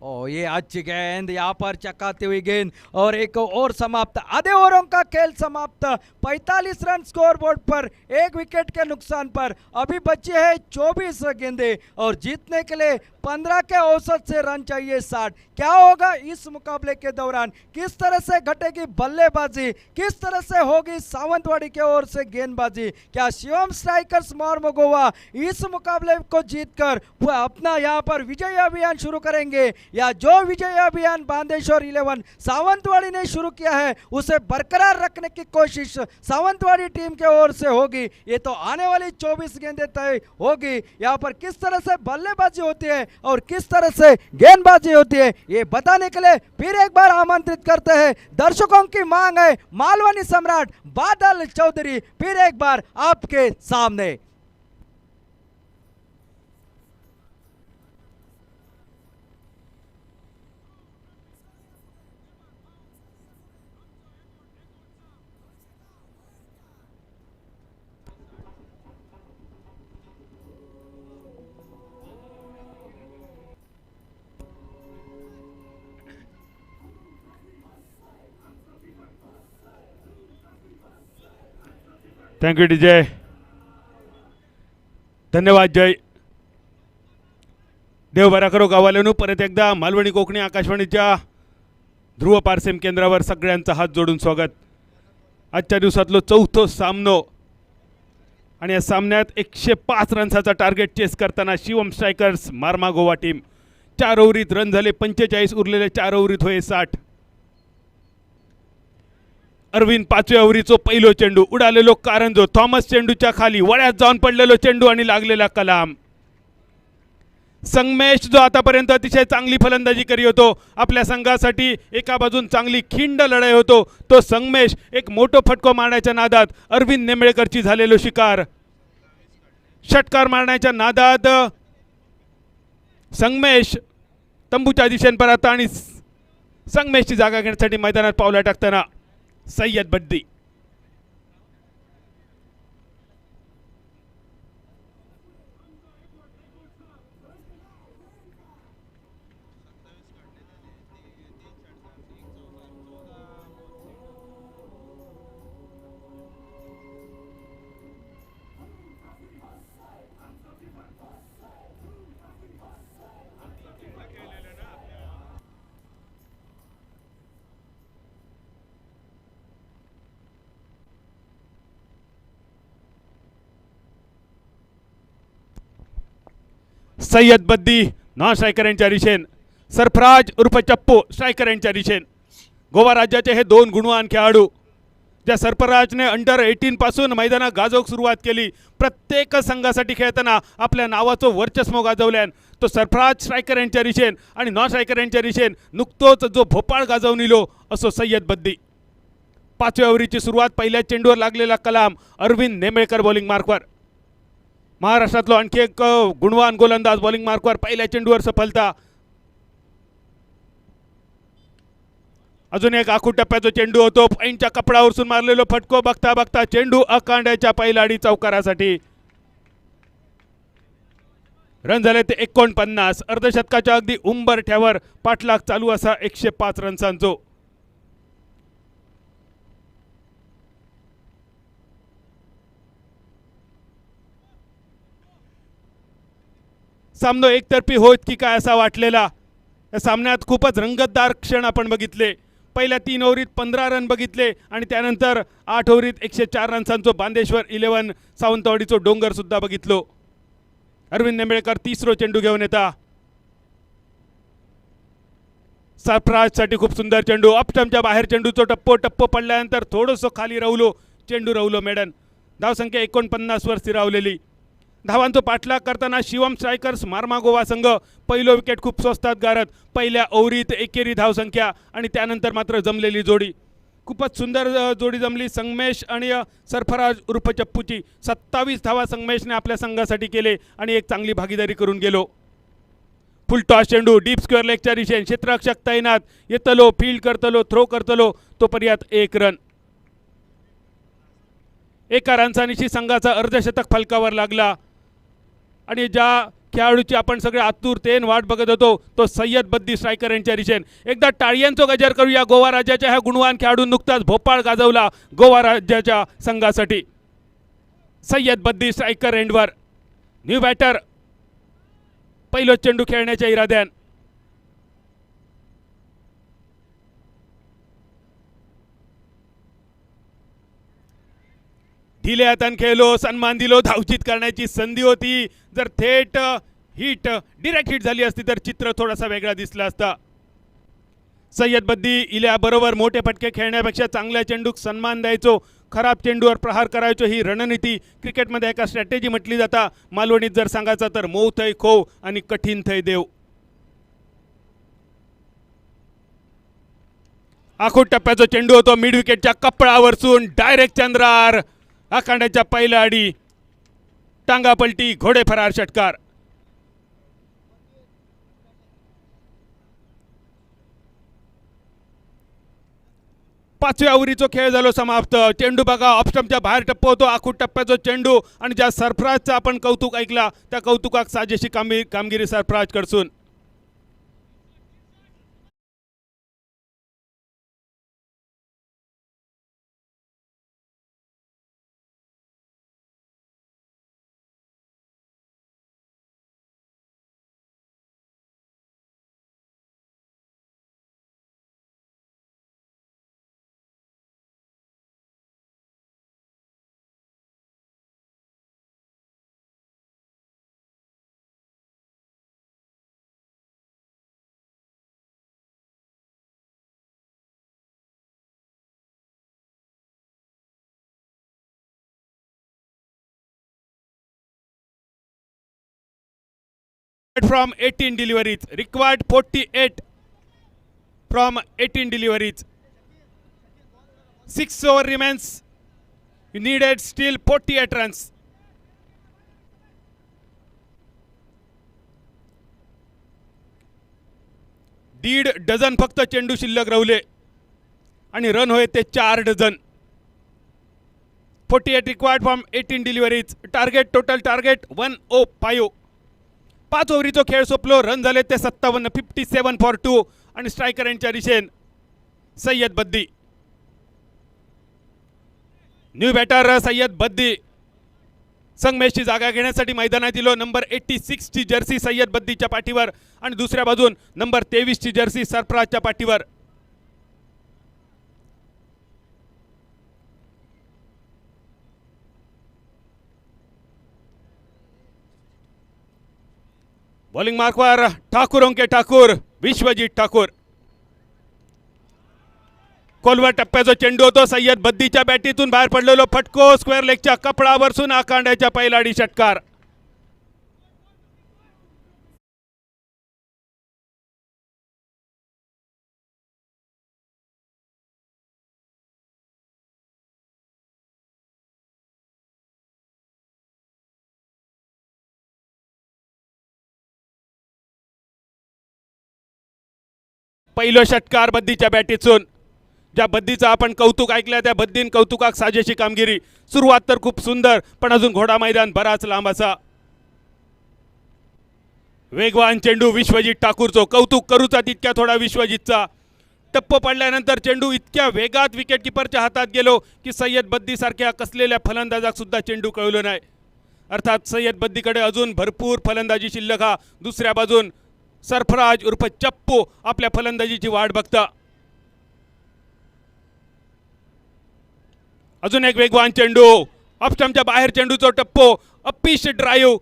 ओ ये अच्छी गेंद, यहां पर चकाती हुई गेंद और एक और समाप्त। आधे ओवरों का खेल समाप्त। 45 रन स्कोर बोर्ड पर, एक विकेट के नुकसान पर। अभी बची है 24 गेंदें और जीतने के लिए 15 के औसत से रन चाहिए 60। क्या होगा इस मुकाबले के दौरान, किस तरह से घटेगी बल्लेबाजी, किस तरह से होगी सावंतवाड़ी की ओर से गेंदबाजी। क्या शिवम स्ट्राइकर्स मोरमुगुवा इस मुकाबले को जीतकर वो अपना यहां पर विजय अभियान शुरू करेंगे, या जो विजय अभियान बांदेश्वर 11 सावंतवाड़ी ने शुरू किया है उसे बरकरार रखने की कोशिश सावंतवाड़ी टीम के ओर से होगी। ये तो आने वाली 24 गेंदें तय होगी। यहां पर किस तरह से बल्लेबाजी होती है और किस तरह से गेंदबाजी होती है, ये बताने के लिए फिर एक बार आमंत्रित करते हैं। दर्शकों की मांग है, मालवनी सम्राट बादल चौधरी फिर एक बार आपके सामने। थँक्यू डीजे, धन्यवाद जय. देव बरा करो गावालेनू. परत एकदा मालवणी कोकणी आकाशवाणीच्या ध्रुव पारसेम केंद्रावर सगळ्यांचं हात जोडून स्वागत. आजच्या दिवसातलो चौथो सामनो आणि या सामन्यात 105 रन्साचा टार्गेट चेस करताना Shivam strikers Marmagoa team. 4 ओव्हरीत रन झाले 45, उरलेले 4 ओव्हरीत होय 60. अरविंद 5व्या ओव्हरीचो पहिलो चेंडू, उडालेलो कारंजो, थॉमस चेंडूच्या खाली, वळ्यात जाऊन पडलेलो चेंडू आणि लागलेला कलाम. संगमेश जो आतापर्यंत अतिशय चांगली फलंदाजी करी होतो, आपल्या संघासाठी एका बाजून चांगली खिंड लढाई होतो, तो संगमेश एक मोठो फटको मारण्याच्या नादात अरविंद नेमळेकरची झालेलो शिकार. षटकार मारण्याच्या नादात संगमेश तंबूच्या दिशेने परत आणि संगमेशची जागा घेण्यासाठी मैदानात पावला टाकताना सय्यद बद्दी. सय्यद बद्दी नॉन स्ट्रायकर यांच्या दिशेन, सरफराज उर्फ चप्पू स्ट्रायकर यांच्या दिशेन. गोवा राज्याचे हे 2 गुणवान खेळाडू, ज्या सरफराजने अंडर 18 पासून मैदानात गाजवूक सुरुवात केली. प्रत्येक संघासाठी खेळताना आपल्या नावाचं वर्चस्व गाजवल्यान तो सरफराज स्ट्रायकर यांच्या दिशेन आणि नॉन स्ट्रायकर यांच्या दिशेन नुकतोच जो भोपाळ गाजवून इलो असो सय्यद बद्दी. 5व्या ओव्हरीची सुरुवात, पहिल्या चेंडूवर लागलेला कलाम, अरविंद नेमळेकर बॉलिंग मार्कवर. महाराष्ट्रातलो आणखी एक गुणवान गोलंदाज बॉलिंग मार्कवर, पहिल्या चेंडूवर सफलता. अजून एक आखू टप्प्याचा चेंडू होतो, पॉईंटच्या कपडावरसून मारलेलो फटको, बघता बघता चेंडू अकांड्याच्या पहिल्या आडी चौकारासाठी. रन झाले ते 49. अर्धशतकाच्या अगदी उंबरठ्यावर पाठलाग चालू असा 105 रन्सांचो. सामना एकतर्फी होत की काय असा वाटलेला. या सामन्यात खूपच रंगतदार क्षण आपण बघितले. पहिल्या 3 ओव्हरीत 15 रन बघितले आणि त्यानंतर 8 ओव्हरीत 104 रन्सांचो बांदेश्वर 11 सावंतवाडीचो डोंगर सुद्धा बघितलो. अरविंद नेंबळेकर तिसरो चेंडू घेऊन येता. सरफराजसाठी खूप सुंदर चेंडू. अपस्टंपच्या बाहेर चेंडूचो टप्पो पडल्यानंतर थोडंसं खाली राहुलो चेंडू राहुलो मेडन. धावसंख्या 49 वर स्थिरावलेली. धावांचो पाठलाग करताना शिवम स्ट्रायकर्स मार्मा गोवा संघ पहिलो विकेट खूप स्वस्तात गारत. पहिल्या ओव्हरीत एकेरी धावसंख्या आणि त्यानंतर मात्र जमलेली जोडी. खूपच सुंदर जोडी जमली. संगमेश आणि सरफराज उर्फ चप्पूची 27 धावा संगमेशने आपल्या संघासाठी केले आणि एक चांगली भागीदारी करून गेलो. फुल टॉस चेंडू डीप स्क्वेअर लेगच्या दिशेने क्षेत्ररक्षक तैनात. येतलो फील्ड करतलो थ्रो करतलो तोपर्यंत 1 रन. एका रनसानीशी संघाचा अर्धशतक फलकावर लागला आणि ज्या खेळाडूची आपण सगळे आतुरतेने वाट बघत होतो तो सय्यद बद्दी स्ट्रायकर यांच्या दिशेने एकदा टाळ्यांचो गजर करूया. गोवा राज्याच्या ह्या गुणवान खेळाडू नुकताच भोपाळ गाजवला गोवा राज्याच्या संघासाठी. सय्यद बद्दी स्ट्रायकर एंडवर. न्यू बॅटर पहिलो चेंडू खेळण्याच्या इराद्यान. ढिले हातान खेळलो सन्मान दिलो. धावचित करण्याची संधी होती. जर थेट हिट डिरेक्ट हिट झाली असती तर चित्र थोडासा वेगळा दिसला असता. सय्यद बद्दी इल्या बरोबर मोठे फटके खेळण्यापेक्षा चांगल्या चेंडूक सन्मान द्यायचो. खराब चेंडूवर प्रहार करायचो ही रणनीती क्रिकेटमध्ये एका स्ट्रॅटेजी म्हटली जाता. मालवणीत जर सांगायचं तर मऊ थंय खो आणि कठीण थंय देव. आखूट टप्प्याचा चेंडू होतो मिड विकेटच्या कपळावरसून डायरेक्ट चंद्रार. आखांड्याच्या पहिल्या आडी टांगा पलटी घोडे फरार षटकार. पाचव्या ओव्हरीचो खेळ झालो समाप्त. चेंडू बघा ऑफस्टंपच्या बाहेर टप्पो होतो. आखूट टप्प्याचा चेंडू आणि ज्या सरफराजचं आपण कौतुक ऐकला त्या कौतुकाक साजेशी कामगिरी सरफराज कडसून. From 18 deliveries required 48 from 18 deliveries. 6 over remains. You needed still 48 runs. दीड डझन फक्त चेंडू शिल्लक राहिले आणि रन होय ते 4 dozen. 48 required from 18 deliveries. Target total target 105. 5 ओव्हरीचो खेळ सोपलो. रन झाले ते 57. 57 for 2 आणि स्ट्रायकर यांच्या दिशेन सय्यद बद्दी. न्यू बॅटर सय्यद बद्दी संगमेशची जागा घेण्यासाठी मैदानात दिलो. नंबर 86 ची जर्सी सय्यद बद्दीच्या पाठीवर आणि दुसऱ्या बाजून नंबर 23 ची जर्सी सरफराजच्या पाठीवर. बॉलिंग मार्कवर ठाकूर के ठाकूर विश्वजीत ठाकूर. खोलवर टप्प्याचा चेंडू होतो. सय्यद बद्दीच्या बॅटीतून बाहेर पडलेलो फटको स्क्वेअर लेगच्या कपडावरसून आखांड्याच्या पहिलाडी षटकार. पहिलो षटकार बद्दीच्या बॅटीतून. ज्या बद्दीचं आपण कौतुक ऐकलं त्या बद्दीन कौतुकाक साजेशी कामगिरी. सुरुवात तर खूप सुंदर पण अजून घोडा मैदान बराच लांब असा. वेगवान चेंडू विश्वजित ठाकूरचो कौतुक करूचा तितक्या थोडा विश्वजितचा टप्प पडल्यानंतर चेंडू इतक्या वेगात विकेट किपरच्या हातात गेलो की सय्यद बद्दी सारख्या कसलेल्या फलंदाजाक सुद्धा चेंडू कळलो नाही. अर्थात सय्यद बद्दीकडे अजून भरपूर फलंदाजी शिल्लक हा. दुसऱ्या बाजून सरफराज उर्फ चप्पू आपल्या फलंदाजीची वाट बघता. अजून एक वेगवान चेंडू ऑफस्टंपच्या बाहेर चेंडूचो टप्पो अपिश ड्राईव्ह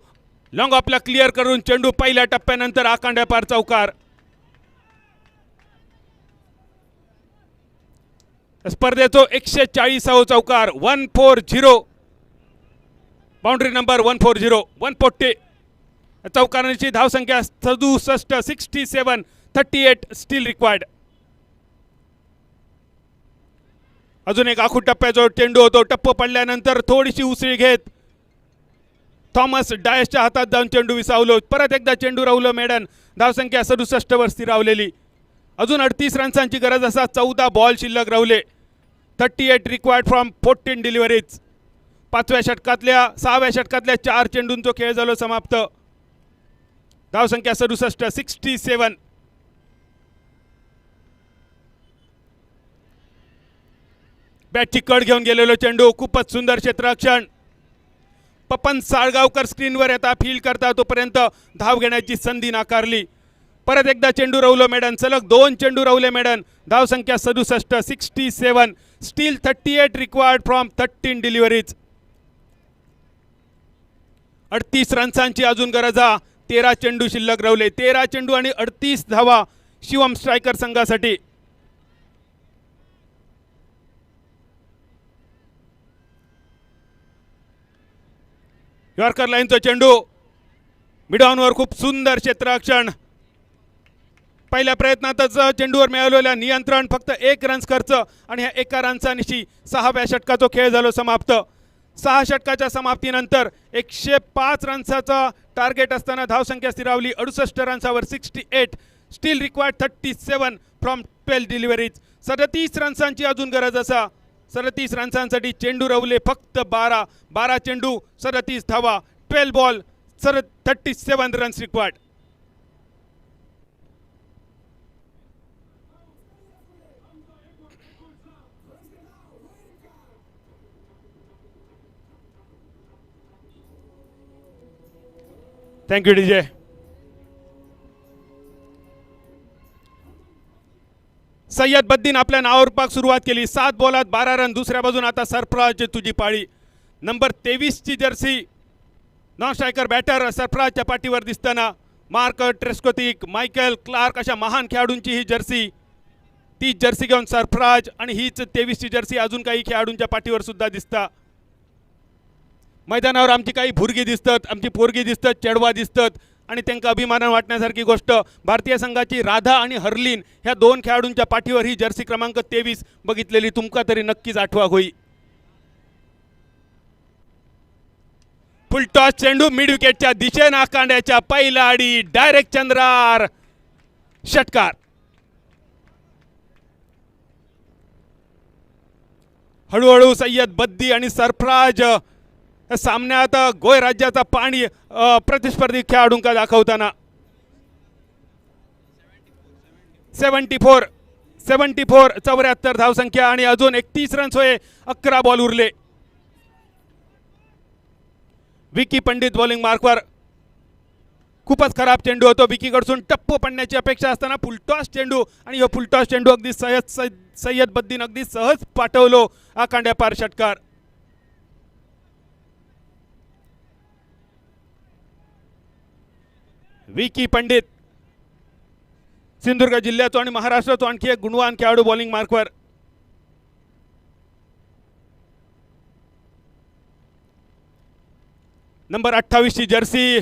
लॉंग ऑफला क्लिअर करून चेंडू पहिल्या टप्प्यानंतर आकांड्या पार चौकार. स्पर्धेचो 140 चौकार 140 बाउंड्री नंबर 140 140 चौकारांची धावसंख्या 67 67 38 स्टील रिक्वायर्ड. अजून एक आखूड टप्प्याचा चेंडू होतो. टप्प पडल्यानंतर थोडीशी उसळी घेत थॉमस डायसच्या हातात जाऊन चेंडू विसावलो. परत एकदा चेंडू राहुल मेडन. धावसंख्या 67 वर स्थिरावलेली. अजून 38 रन्सांची गरज असा 14 बॉल शिल्लक राहिले. 38 रिक्वायर्ड फ्रॉम 14 डिलिव्हरीज. 6व्या षटकातल्या 4 चेंडूंचो खेळ झालो समाप्त. धावसंख्या 67 67. बॅटची कड घेऊन गेलेलो चेंडू खूपच सुंदर क्षेत्ररक्षण. पपन साळगावकर स्क्रीनवर येता फील्ड करता तोपर्यंत धाव घेण्याची संधी नाकारली. परत एकदा चेंडू राहुल मेडन. सलग 2 चेंडू राहुले मेडन. धावसंख्या 67 67. Steel 38 required from 13 deliveries. 38 रन्सांची अजून गरज हा. 13 चेंडू शिल्लक राहिले. 13 चेंडू आणि 38 धावा शिवम स्ट्रायकर संघासाठी. यॉर्कर लाईनचा चेंडू मिडऑनवर खूप सुंदर क्षेत्ररक्षण. पहिल्या प्रयत्नातच चेंडूवर मिळालेल्या नियंत्रण फक्त 1 रन्स खर्च आणि ह्या 1 रनचा 6व्या षटकाचा खेळ झालो समाप्त. 6 षटकाच्या समाप्तीनंतर 105 रन्साचा टार्गेट असताना धावसंख्या स्थिरावली 68 रन्सावर 68. Steel required 37 from 12 deliveries. 37 रन्सांची अजून गरज असा. 37 रन्सांसाठी चेंडू राहुले फक्त 12 चेंडू 37 धावा 12 ball 37 runs required. Thank you DJ. Syed बद्दीन आपल्या नावावर सुरुवात केली. 7 बॉलात 12 रन. दुसऱ्या बाजून आता सरफराज तुझी पाळी. नंबर 23 ची जर्सी नॉन स्ट्रायकर बॅटर सरफराजच्या पाठीवर दिसताना मार्क ट्रेस्कोथिक मायकेल क्लार्क अशा महान खेळाडूंची ही जर्सी. ती जर्सी घेऊन सरफराज आणि हीच 23 ची जर्सी अजून काही खेळाडूंच्या पाठीवर सुद्धा दिसता. मैदानावर आमची काही भुरगी दिसतात, आमची पोरगी दिसतात, चेडवा दिसतात आणि त्यांना अभिमान वाटण्यासारखी गोष्ट भारतीय संघाची राधा आणि हर्लिन ह्या 2 खेळाडूंच्या पाठीवर ही जर्सी क्रमांक 23 बघितलेली तुमका तरी नक्कीच आठवा होई. फुल टॉस चेंडू मिड विकेटच्या दिशेने आकांड्याच्या पहिला आडी डायरेक्ट चंद्रार षटकार. हळूहळू सय्यद बद्दी आणि सरफराज सामन्यात गोय राज्याचा पाणी प्रतिस्पर्धी खेळाडूंका दाखवताना 74 74 धावसंख्या आणि अजून 31 रन्स होय. 11 बॉल उरले. विकी पंडित बॉलिंग मार्कवर. खूपच खराब चेंडू होतो. विकीकडून टप्पो पडण्याची अपेक्षा असताना फुलटॉस चेंडू आणि हा फुलटॉस चेंडू अगदी सय्यद बद्दीन अगदी सहज पाठवलो आकांड्या पार षटकार. विकी पंडित सिंधुदुर्ग जिल्ह्याचो आणि महाराष्ट्राचो आणखी एक गुणवान खेळाडू बॉलिंग मार्कवर. नंबर 28 ची जर्सी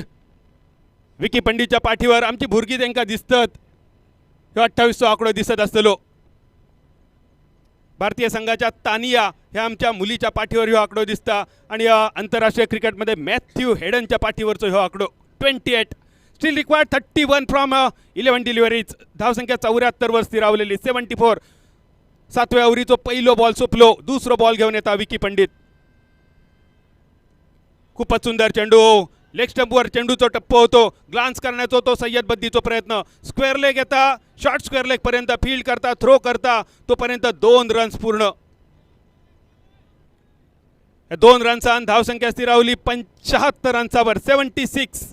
विकी पंडितच्या पाठीवर. आमची भुरगी त्यांना दिसतात. 28 आकडो दिसत असतलो. भारतीय संघाच्या तानिया ह्या आमच्या मुलीच्या पाठीवर ह्यो आकडो दिसता आणि आंतरराष्ट्रीय क्रिकेटमध्ये मॅथ्यू हेडनच्या पाठीवरचो ह्यो आकडो 28. Steel required 31 from 11 deliveries. धावसंख्या 74 वर स्थिरावलेली 74. 7व्या ओव्हरीचो पहिलो बॉल सोपलो. दुसरो बॉल घेऊन येता विकी पंडित. खूपच सुंदर चेंडू लेग स्टंपवर चेंडूचा टप्पो होतो, ग्लान्स करण्याचा तो सय्यद बद्दीचा प्रयत्न, स्क्वेअर लेग येता, शॉर्ट स्क्वेअर लेग पर्यंत फील्ड करता, थ्रो करता, तोपर्यंत 2 रन्स पूर्ण. 2 रनचा धावसंख्या स्थिरावली 75 रन्सावर 76.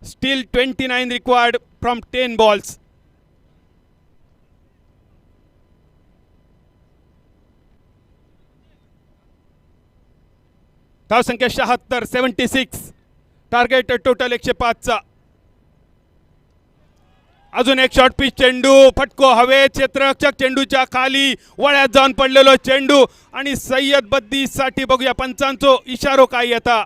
Still 29 required from 10 balls. धावसंख्या 76, 76. टार्गेट टोटल 105चा. अजून एक शॉर्ट पिच चेंडू, फटको हवेत, क्षेत्ररक्षक चेंडूच्या खाली, वळ्यात जाऊन पडलेलो चेंडू आणि सय्यद बद्दी साठी बघूया पंचांचो इशारो काय येता.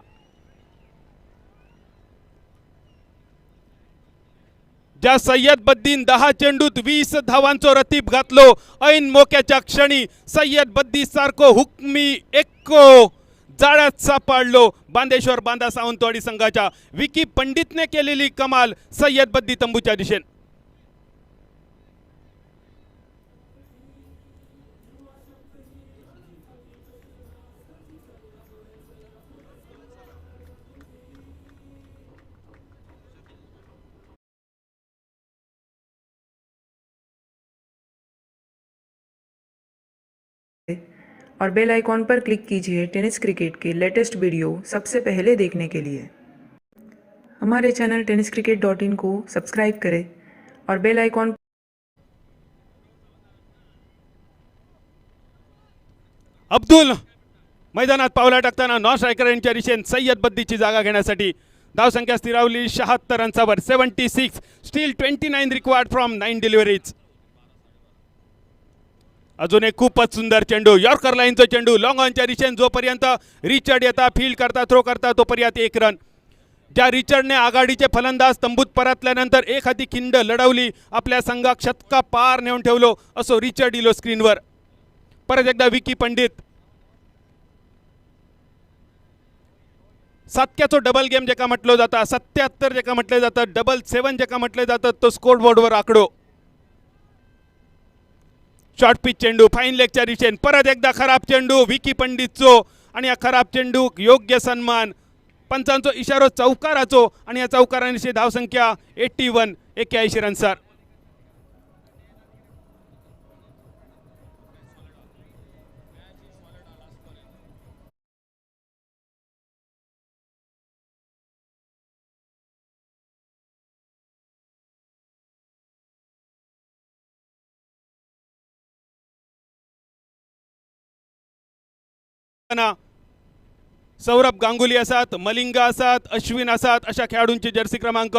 ज्या सय्यद बद्दीन 10 चेंडूत 20 धावांचो रतीब घातलो, ऐन मोक्याच्या क्षणी सय्यद बद्दी सारखो हुकमी एक्को जाळ्यात सापडलो. बांदेश्वर बांदा सावंतवाडी संघाच्या विकी पंडितने केलेली कमाल सय्यद बद्दी तंबूच्या दिशेने. और बेल आइकॉन पर क्लिक कीजिए टेनिस क्रिकेट के लेटेस्ट वीडियो सबसे पहले देखने के लिए. हमारे चैनल tenniscricket.in को सब्सक्राइब करें और बेल आइकॉन अब्दुल मैदानात पावला टाकताना नॉन स्ट्रायकर यांच्या दिशेने सय्यद बद्दीची जागा घेण्यासाठी. धावसंख्या स्थिरावली 76 रन्सावर 76. Still 29 required from 9 deliveries. अजून एक खूपच सुंदर चेंडू, यॉर्कर लाईनचा चेंडू लॉंग ऑनच्या दिशेने जोपर्यंत रिचर्ड येता, फील्ड करता, थ्रो करता, तोपर्यंत 1 रन. ज्या रिचर्डने आघाडीचे फलंदाज तंबूत परतल्यानंतर एक हाती खिंड लढवली, आपल्या संघाक शतका पार नेऊन ठेवलो असो रिचर्ड इलो स्क्रीनवर. परत एकदा विकी पंडित. सातक्याचो डबल गेम जेका म्हटलो जाता, 77 जेका म्हटले जातं, डबल 7 जेका म्हटले जातात, तो स्कोर बोर्डवर आकडो. शॉर्ट पिच चेंडू फाईन लेगच्या दिशेने, परत एकदा खराब चेंडू विकी पंडितचो आणि या खराब चेंडू योग्य सन्मान. पंचांचो इशारो चौकाराचो आणि या चौकारांची धावसंख्या 81, 81 रन्सार. सौरभ गांगुली असतात, मलिंगा असतात, अश्विन असतात, अशा खेळाडूंची जर्सी क्रमांक.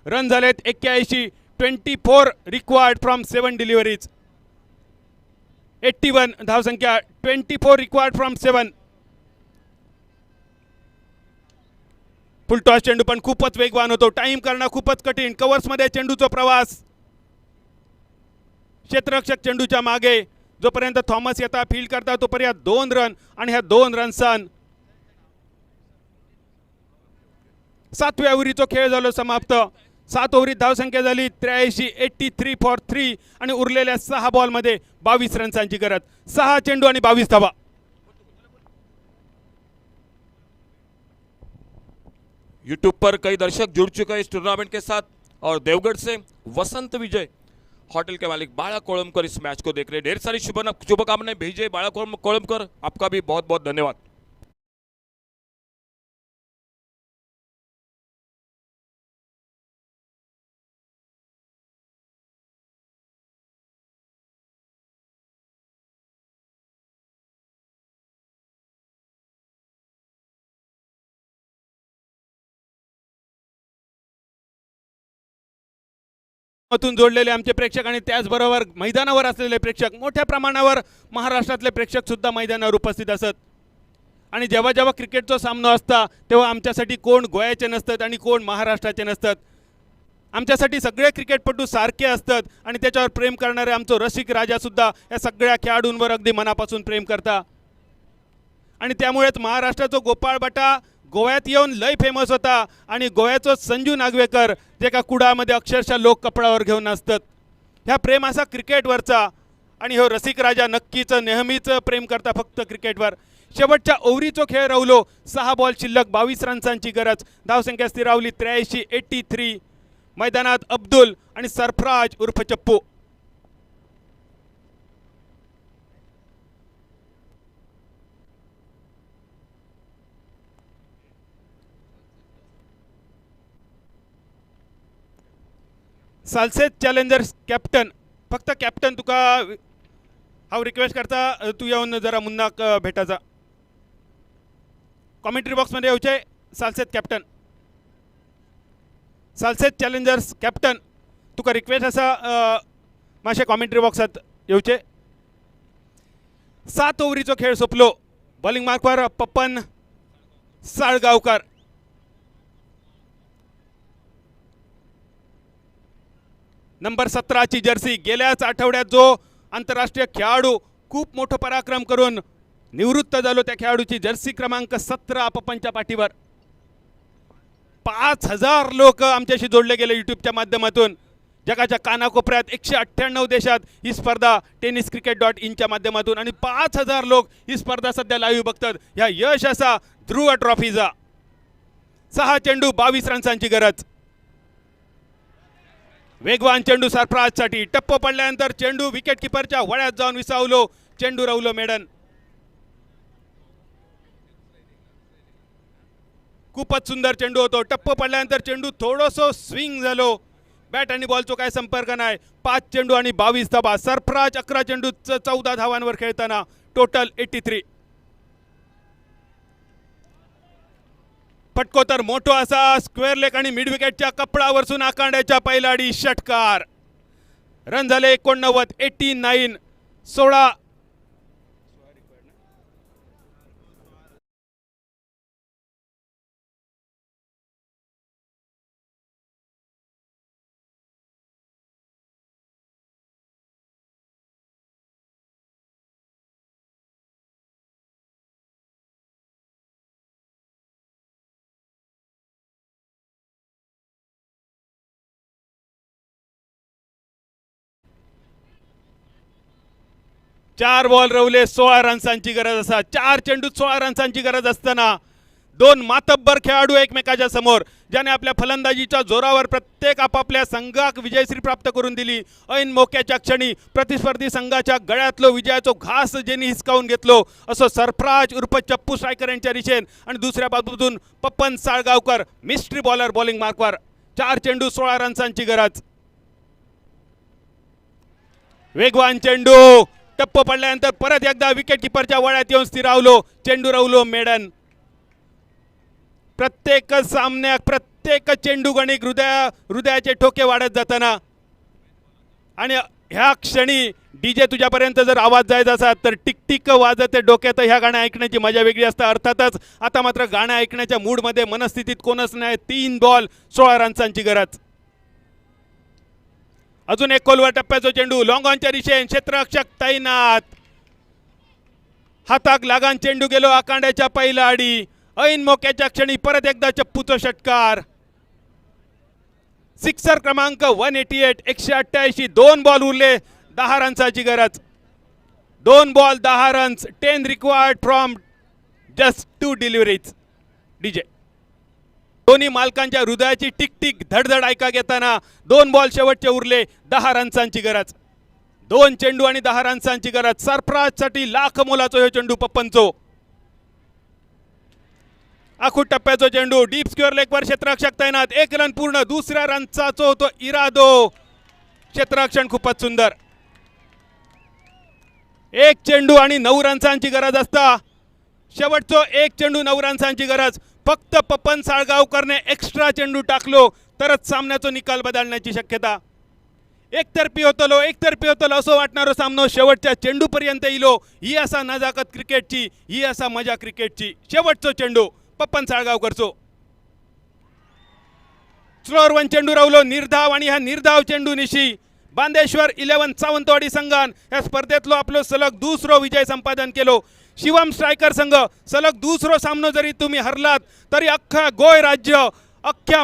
रन झालेत 81. 24 रिक्वायर्ड फ्रॉम 7 डिलिव्हरीज. 81 धावसंख्या, 24 रिक्वायर्ड फ्रॉम 7. फुल टॉस चेंडू पण खूपच वेगवान होतो, टाइम करणं खूपच कठीण. कव्हर्समध्ये चेंडूचा प्रवास, क्षेत्ररक्षक चेंडूच्या मागे, जोपर्यंत थॉमस येता, फील्ड करता, तोपर्यंत 2 रन आणि ह्या 2 रन्सान 7व्या ओव्हरीचो खेळ झालो समाप्त. 7 ओव्हरीत धावसंख्या झाली 83. 83 फॉर 3 आणि उरलेल्या 6 बॉलमध्ये 22 रन्सांची गरज. 6 चेंडू आणि 22 धावा. यूट्यूब पर कई दर्शक जुड़ चुके हैं इस टूर्नामेंट के साथ और देवगढ़ से वसंत विजय होटल के मालिक बाला कोलमकर इस मैच को देख रहे हैं. ढेर सारी शुभकामनाएं भेजे बाला कोलमकर, आपका भी बहुत बहुत धन्यवाद. मधून जोडलेले आमचे प्रेक्षक आणि त्याचबरोबर मैदानावर असलेले प्रेक्षक, मोठ्या प्रमाणावर महाराष्ट्रातले प्रेक्षक सुद्धा मैदानावर उपस्थित असत. आणि जेव्हा जेव्हा क्रिकेटचा सामना असता तेव्हा आमच्यासाठी कोण गोव्याचे नसतात आणि कोण महाराष्ट्राचे नसतात. आमच्यासाठी सगळे क्रिकेटपटू सारखे असतात आणि त्याच्यावर प्रेम करणारे आमचं रसिक राजा सुद्धा या सगळ्या खेळाडूंवर अगदी मनापासून प्रेम करता. आणि त्यामुळेच महाराष्ट्राचा गोपाळ बटा गोव्यात येऊन लय फेमस होता आणि गोव्याचो संजू नागवेकर जे का कुडामध्ये अक्षरशः लोक कपडावर घेऊन असतात. ह्या प्रेम असा क्रिकेटवरचा आणि हो रसिक राजा नक्कीच नेहमीच प्रेम करता फक्त क्रिकेटवर. शेवटच्या ओव्हरीचो खेळ रावलो 6 बॉल शिल्लक 22 रन्सांची गरज धावसंख्या स्थिरावली 83 मैदानात अब्दुल आणि सरफराज उर्फ चप्पू सालसेत चॅलेंजर्स कॅप्टन फक्त कॅप्टन तुका हांव रिक्वेस्ट करता तू येऊन जरा मुन्नाक भेटाचा कॉमेंट्री बॉक्समध्ये येवचे Salcete captain Salcete challengers captain तुका रिक्वेस्ट आसा मातशे कॉमेंट्री बॉक्सात येवचे 7 ओव्हरीचो खेळ सोंपलो बॉलिंग मार्कवर पप्पन साळगावकर नंबर 17 ची जर्सी गेल्याच आठवड्यात जो आंतरराष्ट्रीय खेळाडू खूप मोठं पराक्रम करून निवृत्त झालो त्या खेळाडूची जर्सी क्रमांक 17 पप्पनच्या पाठीवर 5000 लोक आमच्याशी जोडले गेले यूट्यूबच्या माध्यमातून जगाच्या कानाकोपऱ्यात 198 देशात ही स्पर्धा tenniscricket.in च्या माध्यमातून आणि 5000 लोक ही स्पर्धा सध्या लाईव्ह बघतात ह्या यश असा ध्रुव ट्रॉफीचा 6 चेंडू 22 रन्सांची गरज वेगवान चेंडू सरफराजसाठी टप्प पडल्यानंतर चेंडू विकेट किपरच्या वळ्यात जाऊन विसावलो चेंडू रावलो मेडन खूपच सुंदर चेंडू होतो टप्प पडल्यानंतर चेंडू थोडंसं स्विंग झालो बॅट आणि बॉलचा काय संपर्क नाही 5 चेंडू आणि 22 धावा सरफराज 11 चेंडू 14 धावांवर खेळताना टोटल 83 फटको तर मोठो असा स्क्वेअर लेग आणि मिड विकेटच्या कपडावरसून आकांड्याच्या पहिलाडी षटकार रन झाले 89 16 4 बॉल रवले 16 रन्सांची गरज असा 4 चेंडू 16 रन्सांची गरज असताना 2 मातब्बर खेळाडू एकमेकाच्या समोर ज्याने आपल्या फलंदाजीच्या जोरावर प्रत्येक आपापल्या संघाक विजयश्री प्राप्त करून दिली ऐन मोक्याच्या क्षणी प्रतिस्पर्धी संघाच्या गळ्यातलो विजयाचो घास ज्यांनी हिसकावून घेतलो असो सरफराज उर्फ चप्पू स्ट्रायकर यांच्या रिशेन आणि दुसऱ्या बाजूतून पप्पन साळगावकर मिस्ट्री बॉलर बॉलिंग मार्कवर 4 चेंडू 16 रन्सांची गरज वेगवान चेंडू टप्प पडल्यानंतर परत एकदा विकेट किपरच्या वळ्यात येऊन स्थिरावलो चेंडू रावलो मेडन प्रत्येक सामन्यात प्रत्येक चेंडू गणिक हृदयाचे ठोके वाढत जाताना आणि ह्या क्षणी डीजे तुझ्यापर्यंत जर आवाज जायचा असा तर टिक वाजत डोक्यात ह्या गाणं ऐकण्याची मजा वेगळी असते अर्थातच आता मात्र गाणं ऐकण्याच्या मूडमध्ये मनस्थितीत कोणच नाही 3 बॉल 16 रन्सांची गरज अजून एक खोलवर टप्प्याचा चेंडू लॉंग ऑनच्या दिशेने क्षेत्ररक्षक तैनात हाताक लागान चेंडू गेलो आकांड्याच्या पहिला आडी ऐन मोक्याच्या क्षणी परत एकदा चप्पूचा षटकार सिक्सर क्रमांक 188 188 2 बॉल उरले 10 रन्साची गरज 2 ball 10 runs 10 required from just 2 deliveries DJ दोन्ही मालकांच्या हृदयाची टिक धडधड ऐका घेताना 2 बॉल शेवटचे उरले 10 रन्सांची गरज 2 चेंडू आणि 10 रन्सांची गरज सरफराजसाठी लाख मोलाचो हे चेंडू पप्पनचो आखूट टप्प्याचो चेंडू डीप स्क्वेअर लेगवर क्षेत्ररक्षक तैनात 1 रन पूर्ण दुसऱ्या रनचाचो तो इरादो क्षेत्ररक्षण खूपच सुंदर 1 चेंडू आणि 9 रन्सांची गरज असता शेवटचो 1 चेंडू 9 रन्सांची गरज फक्त पप्पन साळगावकरने एक्स्ट्रा चेंडू टाकलो तरच सामन्याचा निकाल बदलण्याची शक्यता एकतर्फी होतलो असं वाटणारो सामनो शेवटच्या चेंडूपर्यंत इलो ही असा नजाकत क्रिकेटची ही असा मजा क्रिकेटची शेवटचो चेंडू पप्पन साळगावकरचो स्लोअर 1 चेंडू रावलो निर्धाव आणि ह्या निर्धाव चेंडू निशी बांदेश्वर 11 सावंतवाडी संघान या स्पर्धेतलो आपलो सलग दुसरो विजय संपादन केलो शिवम स्ट्रायकर संघ सलग दुसरो सामनो जरी तुम्ही हरलात तरी अख्खा गोय राज्य अख्ख्या